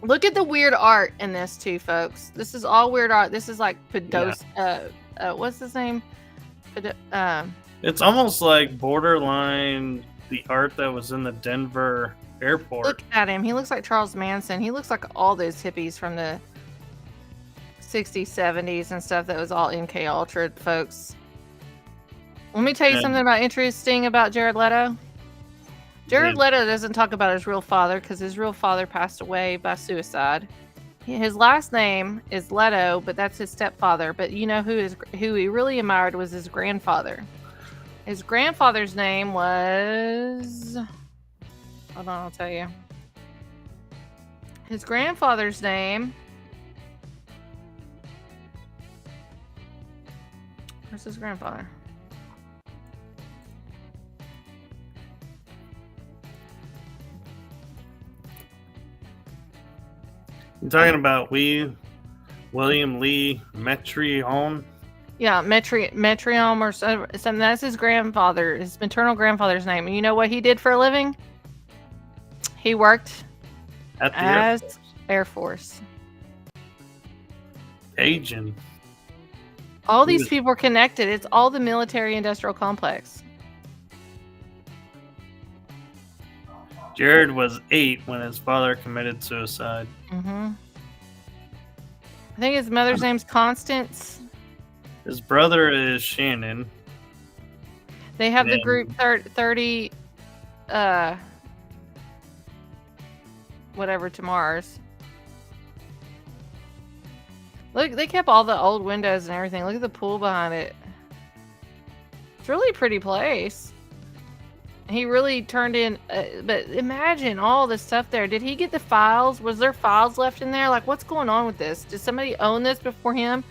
Look at the weird art in this too, folks. This is all weird art. This is like Pedos. What's his name? It's almost like borderline the art that was in the Denver airport. Look at him. He looks like Charles Manson. He looks like all those hippies from the 60s, 70s and stuff that was all MK Ultra, folks. Let me tell you something interesting about Jared Leto. Jared Leto doesn't talk about his real father because his real father passed away by suicide. His last name is Leto, but that's his stepfather. But you know who he really admired was his grandfather. His grandfather's name was... Hold on, I'll tell you. His grandfather's name... Where's his grandfather? You're talking about William Lee Metrion? Yeah, Metrion or something. That's his grandfather, his maternal grandfather's name. And you know what he did for a living? He worked as Air Force. Agent. All these people are connected. It's all the military-industrial complex. Jared was 8 when his father committed suicide. Mm-hmm. I think his mother's name's Constance. His brother is Shannon. They have the group 30, whatever tomorrow's. Look, they kept all the old windows and everything. Look at the pool behind it. It's a really pretty place. He really turned in, but imagine all the stuff there. Did he get the files? Was there files left in there? Like, what's going on with this? Did somebody own this before him?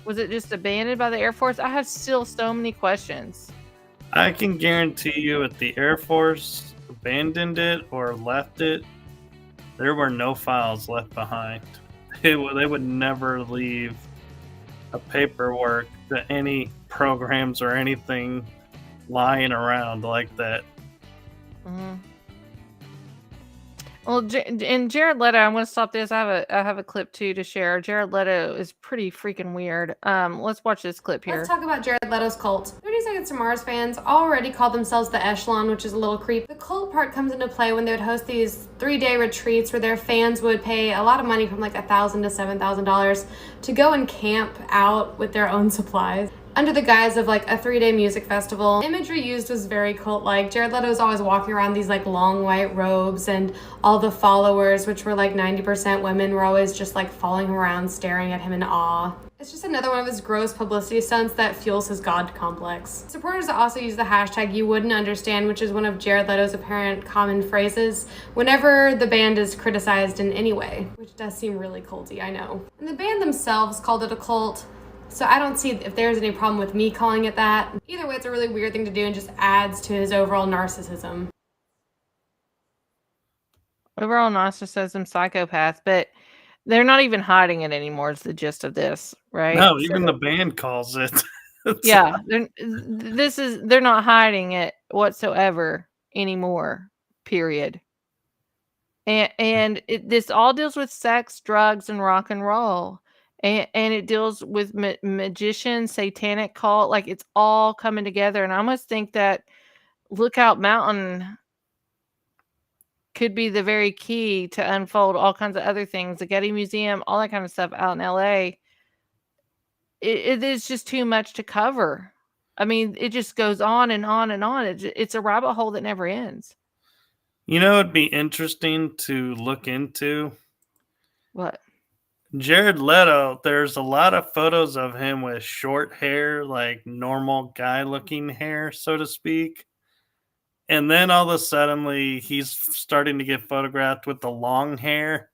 Was it just abandoned by the Air Force? I have still so many questions. I can guarantee you if the Air Force abandoned it or left it, there were no files left behind. They would never leave a paperwork to any programs or anything lying around like that. Mm-hmm. Well, and Jared Leto, I'm going to stop this. I have a clip too to share. Jared Leto is pretty freaking weird. Let's watch this clip here. Let's talk about Jared Leto's cult. 30 Seconds to Mars fans already call themselves the Echelon, which is a little creepy. The cult part comes into play when they would host these 3-day retreats where their fans would pay a lot of money, from like $1,000 to $7,000, to go and camp out with their own supplies under the guise of like a 3-day music festival. Imagery used was very cult-like. Jared Leto was always walking around these like long white robes, and all the followers, which were like 90% women, were always just like following him around, staring at him in awe. It's just another one of his gross publicity stunts that fuels his god complex. Supporters also use the hashtag "you wouldn't understand," which is one of Jared Leto's apparent common phrases whenever the band is criticized in any way, which does seem really culty, I know. And the band themselves called it a cult, so I don't see if there's any problem with me calling it that. Either way, it's a really weird thing to do and just adds to his overall narcissism. Overall narcissism, psychopath, but they're not even hiding it anymore, is the gist of this, right? No, even the band calls it. Yeah, they're not hiding it whatsoever anymore, period. And this all deals with sex, drugs, and rock and roll. and it deals with magician, satanic cult. Like, it's all coming together, and I almost think that Lookout Mountain could be the very key to unfold all kinds of other things. The Getty Museum, all that kind of stuff out in LA. It is just too much to cover. I mean, it just goes on and on and on. It's a rabbit hole that never ends. You know, it'd be interesting to look into. What? Jared Leto, there's a lot of photos of him with short hair, like normal guy looking hair, so to speak. And then all of a sudden, he's starting to get photographed with the long hair,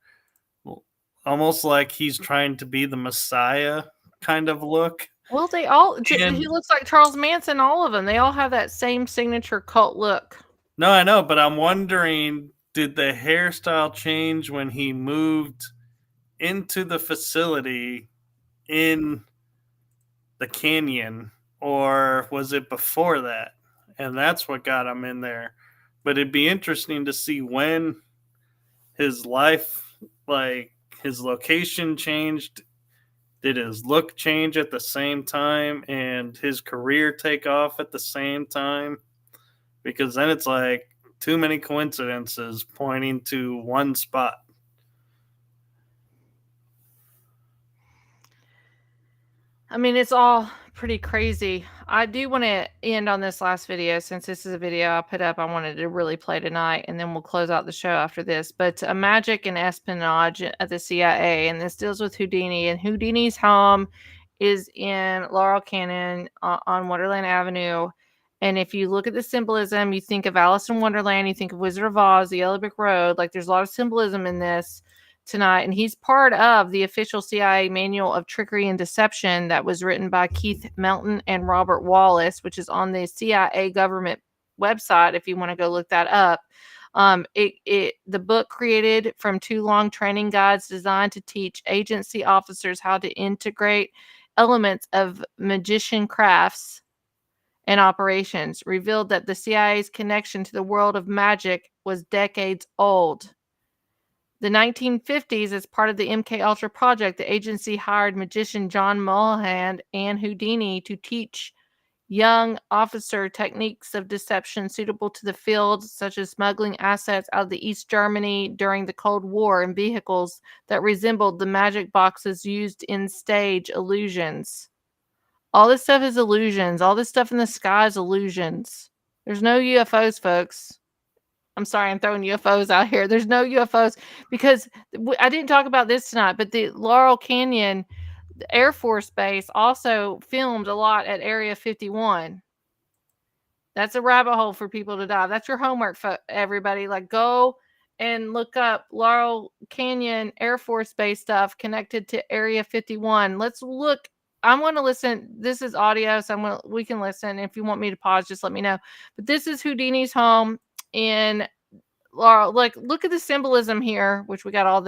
almost like he's trying to be the Messiah kind of look. Well, he looks like Charles Manson, all of them. They all have that same signature cult look. No, I know, but I'm wondering, did the hairstyle change when he moved into the facility in the canyon, or was it before that? And that's what got him in there. But it'd be interesting to see when his life, like his location changed. Did his look change at the same time and his career take off at the same time? Because then it's like too many coincidences pointing to one spot. I mean, it's all pretty crazy. I do want to end on this last video, since this is a video I put up I wanted to really play tonight, and then we'll close out the show after this. But magic and espionage at the CIA, and this deals with Houdini. And Houdini's home is in Laurel Canyon on Wonderland Avenue. And if you look at the symbolism, you think of Alice in Wonderland, you think of Wizard of Oz, the Yellow Brick Road. Like, there's a lot of symbolism in this tonight. And he's part of the official CIA manual of trickery and deception that was written by Keith Melton and Robert Wallace, which is on the CIA government website if you want to go look that up. The book created from 2 long training guides designed to teach agency officers how to integrate elements of magician crafts and operations, revealed that the CIA's connection to the world of magic was decades old. The 1950s, as part of the MK Ultra project, the agency hired magician John Mulholland and Houdini to teach young officer techniques of deception suitable to the field, such as smuggling assets out of the East Germany during the Cold War in vehicles that resembled the magic boxes used in stage illusions. All this stuff is illusions. All this stuff in the sky is illusions. There's no UFOs, folks. I'm sorry, I'm throwing UFOs out here. There's no UFOs, because I didn't talk about this tonight, but the Laurel Canyon Air Force Base also filmed a lot at Area 51. That's a rabbit hole for people to dive. That's your homework, everybody. Like, go and look up Laurel Canyon Air Force Base stuff connected to Area 51. Let's look. I'm going to listen. This is audio, so we can listen. If you want me to pause, just let me know. But this is Houdini's home in Laurel. Like, look at the symbolism here, which we got all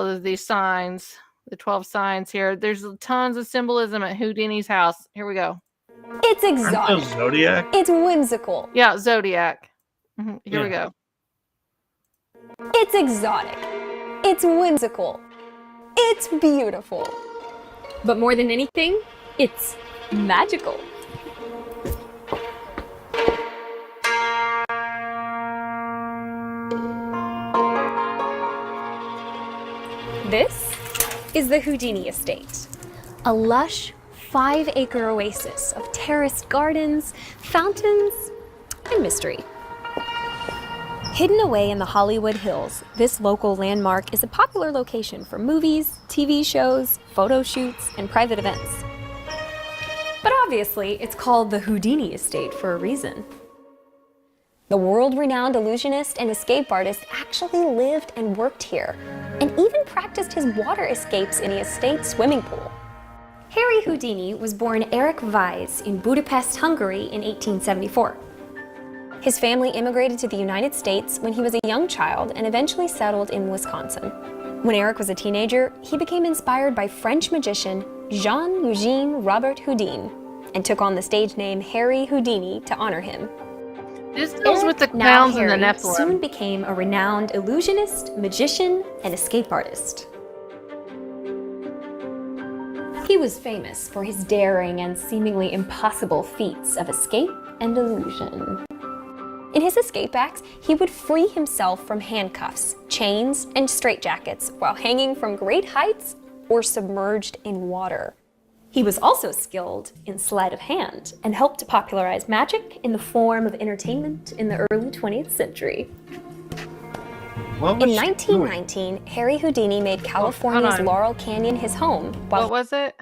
of these signs, the 12 signs here. There's tons of symbolism at Houdini's house. Here we go. It's exotic. Zodiac? It's whimsical. Yeah, Zodiac. Here we go. It's exotic. It's whimsical. It's beautiful. But more than anything, it's magical. This is the Houdini Estate, a lush 5-acre oasis of terraced gardens, fountains, and mystery. Hidden away in the Hollywood Hills, this local landmark is a popular location for movies, TV shows, photo shoots, and private events. But obviously, it's called the Houdini Estate for a reason. The world-renowned illusionist and escape artist actually lived and worked here, and even practiced his water escapes in the estate's swimming pool. Harry Houdini was born Eric Weiss in Budapest, Hungary in 1874. His family immigrated to the United States when he was a young child and eventually settled in Wisconsin. When Eric was a teenager, he became inspired by French magician Jean-Eugène Robert Houdin and took on the stage name Harry Houdini to honor him. This deals with the Now clowns and the Harry Nephilim. soon became a renowned illusionist, magician, and escape artist. He was famous for his daring and seemingly impossible feats of escape and illusion. In his escape acts, he would free himself from handcuffs, chains, and straitjackets while hanging from great heights or submerged in water. He was also skilled in sleight of hand and helped to popularize magic in the form of entertainment in the early 20th century. In 1919, Harry Houdini made California's Laurel Canyon his home. What was it?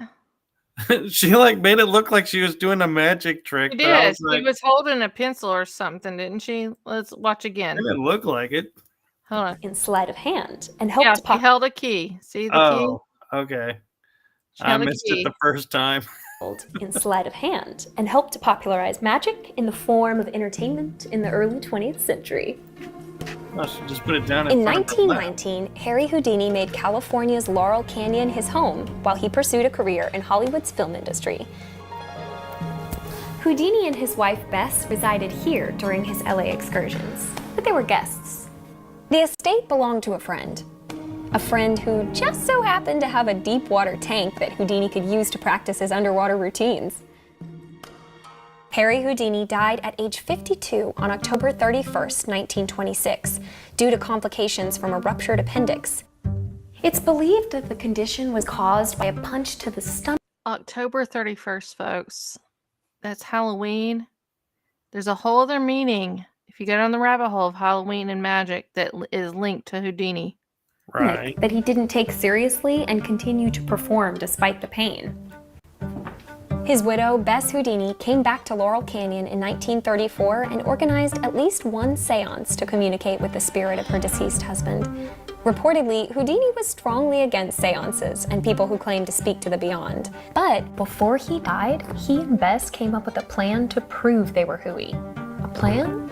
She like made it look like she was doing a magic trick. She but I did. was like, She was holding a pencil or something, didn't she? Let's watch again. it didn't look like it. Hold on. In sleight of hand and helped Yeah, to she held a key. See the key? Oh, okay. She I held a missed key. it the first time. in sleight of hand and helped to popularize magic in the form of entertainment in the early 20th century. I should just put it down In front of the lab. 1919, Harry Houdini made California's Laurel Canyon his home while he pursued a career in Hollywood's film industry. Houdini and his wife Bess resided here during his LA excursions, but they were guests. The estate belonged to a friend who just so happened to have a deep water tank that Houdini could use to practice his underwater routines. Harry Houdini died at age 52 on October 31st, 1926, due to complications from a ruptured appendix. It's believed that the condition was caused by a punch to the stomach. October 31st, folks. That's Halloween. There's a whole other meaning if you go down the rabbit hole of Halloween and magic that is linked to Houdini. Right. That he didn't take seriously and continued to perform despite the pain. His widow, Bess Houdini, came back to Laurel Canyon in 1934 and organized at least one seance to communicate with the spirit of her deceased husband. Reportedly, Houdini was strongly against seances and people who claimed to speak to the beyond. But before he died, he and Bess came up with a plan to prove they were Hui. A plan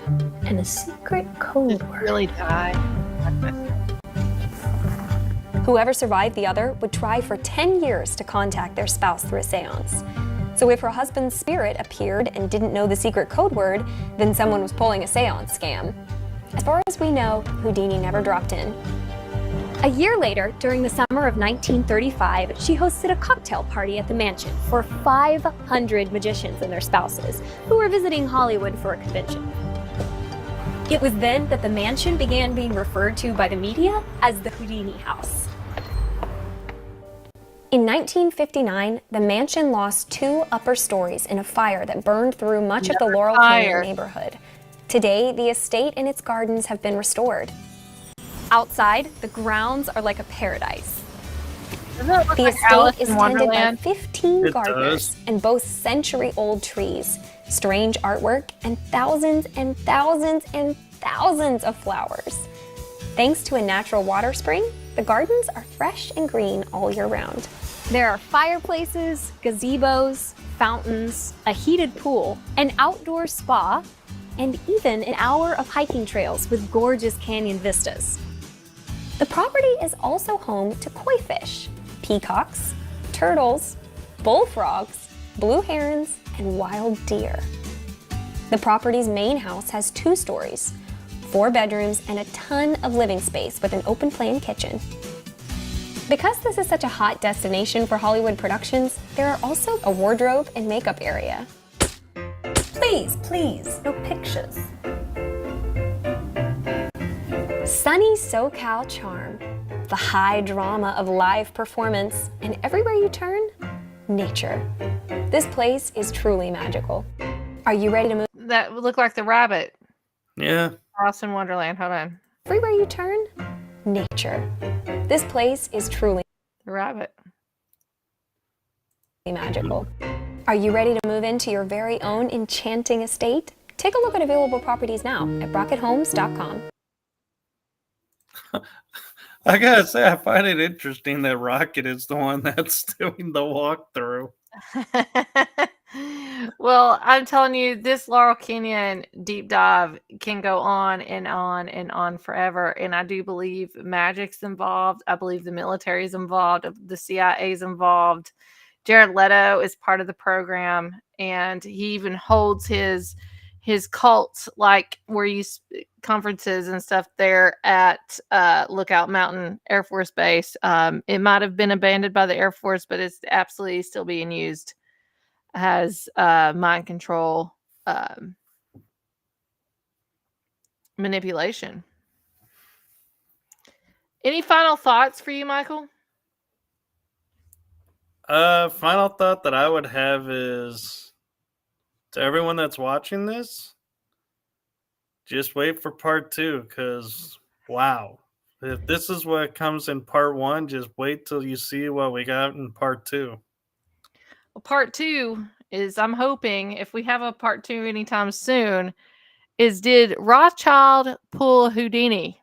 and a secret code word. Really die. Whoever survived the other would try for 10 years to contact their spouse through a seance. So if her husband's spirit appeared and didn't know the secret code word, then someone was pulling a seance scam. As far as we know, Houdini never dropped in. A year later, during the summer of 1935, she hosted a cocktail party at the mansion for 500 magicians and their spouses who were visiting Hollywood for a convention. It was then that the mansion began being referred to by the media as the Houdini House. In 1959, the mansion lost 2 upper stories in a fire that burned through much of the Laurel Canyon neighborhood. Today, the estate and its gardens have been restored. Outside, the grounds are like a paradise. The estate is tended by 15 gardeners and boasts century-old trees, strange artwork, and thousands and thousands and thousands of flowers. Thanks to a natural water spring, the gardens are fresh and green all year round. There are fireplaces, gazebos, fountains, a heated pool, an outdoor spa, and even an hour of hiking trails with gorgeous canyon vistas. The property is also home to koi fish, peacocks, turtles, bullfrogs, blue herons, and wild deer. The property's main house has 2 stories, 4 bedrooms, and a ton of living space with an open-plan kitchen. Because this is such a hot destination for Hollywood productions, there are also a wardrobe and makeup area. Please, no pictures. Sunny SoCal charm, the high drama of live performance, and everywhere you turn, nature. This place is truly magical. Are you ready to move? That would look like the rabbit. Yeah. Alice in Wonderland. Hold on. Everywhere you turn, nature. This place is truly The rabbit. magical. Are you ready to move into your very own enchanting estate? Take a look at available properties now at brockethomes.com. I gotta say, I find it interesting that Rocket is the one that's doing the walkthrough. Well, I'm telling you, this Laurel Canyon deep dive can go on and on and on forever. And I do believe magic's involved. I believe the military is involved. The CIA is involved. Jared Leto is part of the program, and he even holds his cult, like where you conferences and stuff there at Lookout Mountain Air Force Base. It might have been abandoned by the Air Force, but it's absolutely still being used as mind control manipulation. Any final thoughts for you, Michael? Final thought that I would have is, to everyone that's watching this, just wait for part 2, because wow, if this is what comes in part 1, just wait till you see what we got in part 2. Well, part 2 is, I'm hoping, if we have a part 2 anytime soon, is, did Rothschild pull a Houdini?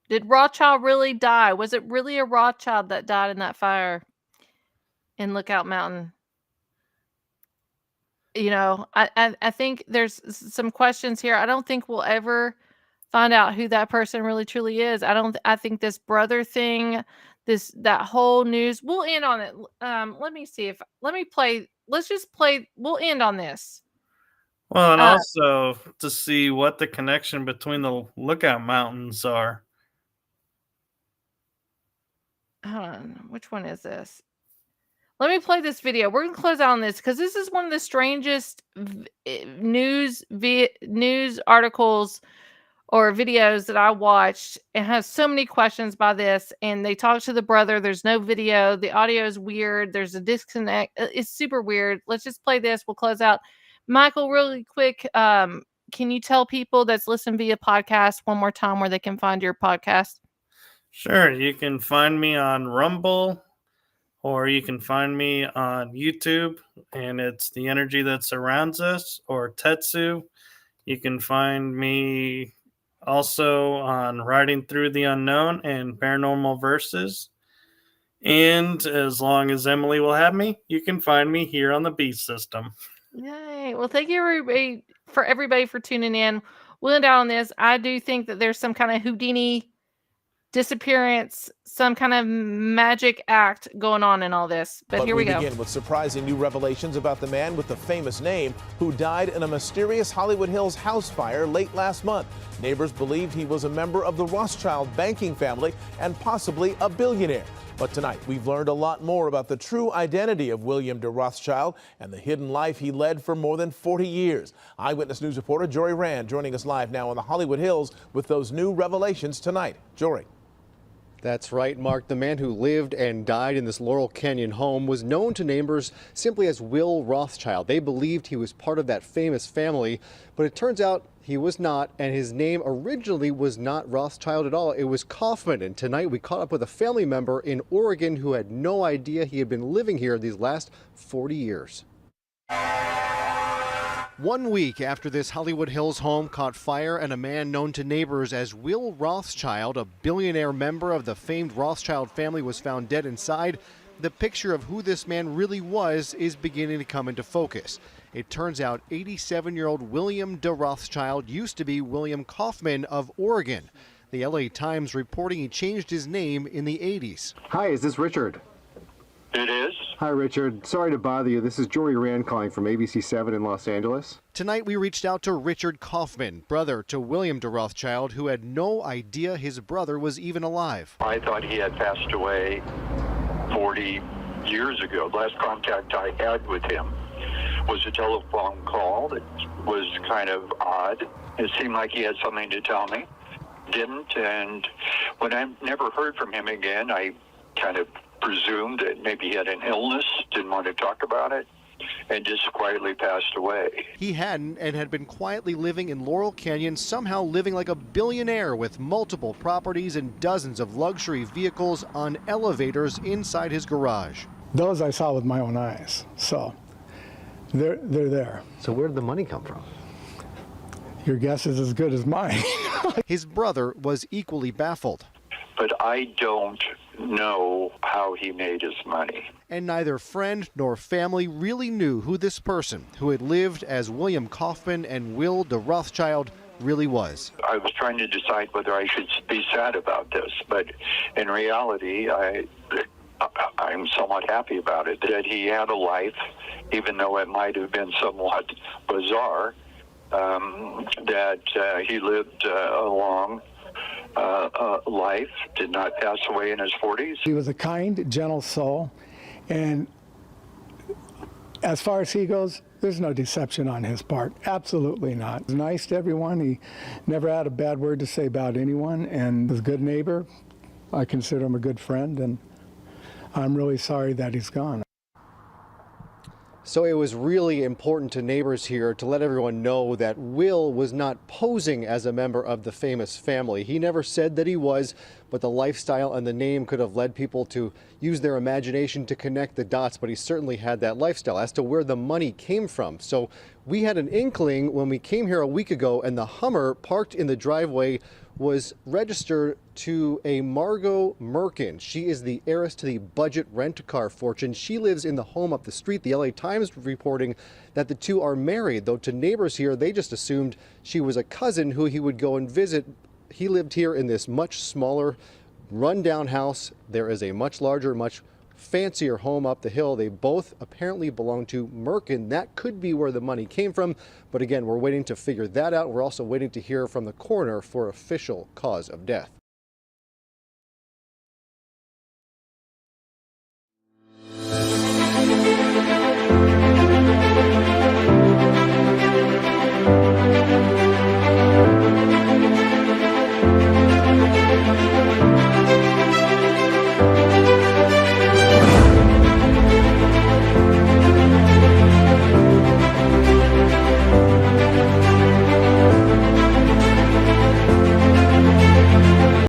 Did Rothschild really die? Was it really a Rothschild that died in that fire in Lookout Mountain? You know, I think there's some questions here. I don't think we'll ever find out who that person really truly is. I think this brother thing, that whole news, we'll end on it. Let's just play, we'll end on this. Well, and also to see what the connection between the Lookout Mountains are. Hold on, which one is this? Let me play this video. We're going to close out on this because this is one of the strangest news articles or videos that I watched. It has so many questions by this, and they talk to the brother. There's no video. The audio is weird. There's a disconnect. It's super weird. Let's just play this. We'll close out. Michael, really quick, can you tell people that's listening via podcast one more time where they can find your podcast? Sure. You can find me on Rumble, or you can find me on YouTube, and it's The Energy That Surrounds Us, or Tetsu. You can find me also on Riding Through the Unknown and Paranormal Verses. And as long as Emily will have me, you can find me here on the Beast System. Yay. Well, thank you everybody for tuning in. We'll end out on this. I do think that there's some kind of Houdini disappearance, some kind of magic act going on in all this. But here we go. Begin with surprising new revelations about the man with the famous name who died in a mysterious Hollywood Hills house fire late last month. Neighbors believed he was a member of the Rothschild banking family and possibly a billionaire. But tonight, we've learned a lot more about the true identity of William de Rothschild and the hidden life he led for more than 40 years. Eyewitness News reporter Jory Rand joining us live now on the Hollywood Hills with those new revelations tonight. Jory. That's right, Mark. The man who lived and died in this Laurel Canyon home was known to neighbors simply as Will Rothschild. They believed he was part of that famous family, but it turns out he was not, and his name originally was not Rothschild at all. It was Kaufman, and tonight we caught up with a family member in Oregon who had no idea he had been living here these last 40 years. 1 week after this Hollywood Hills home caught fire and a man known to neighbors as Will Rothschild, a billionaire member of the famed Rothschild family, was found dead inside, the picture of who this man really was is beginning to come into focus. It turns out 87-year-old William de Rothschild used to be William Kaufman of Oregon. The LA Times reporting he changed his name in the 80s. Hi, is this Richard? It is. Hi, Richard. Sorry to bother you. This is Jory Rand calling from ABC7 in Los Angeles. Tonight we reached out to Richard Kaufman, brother to William de Rothschild, who had no idea his brother was even alive. I thought he had passed away 40 years ago. Last contact I had with him was a telephone call that was kind of odd. It seemed like he had something to tell me. Didn't, and when I never heard from him again, I kind of presumed that maybe he had an illness, didn't want to talk about it, and just quietly passed away. He hadn't, and had been quietly living in Laurel Canyon, somehow living like a billionaire with multiple properties and dozens of luxury vehicles on elevators inside his garage. Those I saw with my own eyes, so they're there. So where did the money come from? Your guess is as good as mine. His brother was equally baffled. But I don't know how he made his money. And neither friend nor family really knew who this person, who had lived as William Kaufman and Will de Rothschild, really was. I was trying to decide whether I should be sad about this, but in reality, I'm somewhat happy about it, that he had a life, even though it might have been somewhat bizarre, that he lived a long life, did not pass away in his 40s. He was a kind, gentle soul, and as far as he goes, there's no deception on his part. Absolutely not. He's nice to everyone. He never had a bad word to say about anyone, and was a good neighbor. I consider him a good friend, and I'm really sorry that he's gone. So it was really important to neighbors here to let everyone know that Will was not posing as a member of the famous family. He never said that he was, but the lifestyle and the name could have led people to use their imagination to connect the dots, but he certainly had that lifestyle. As to where the money came from, so we had an inkling when we came here a week ago, and the Hummer parked in the driveway was registered to a Margot Merkin. She is the heiress to the budget rent-a-car fortune. She lives in the home up the street. The LA Times reporting that the two are married, though to neighbors here, they just assumed she was a cousin who he would go and visit. He lived here in this much smaller, run-down house. There is a much larger, much fancier home up the hill. They both apparently belong to Merkin. That could be where the money came from, but again, we're waiting to figure that out. We're also waiting to hear from the coroner for official cause of death.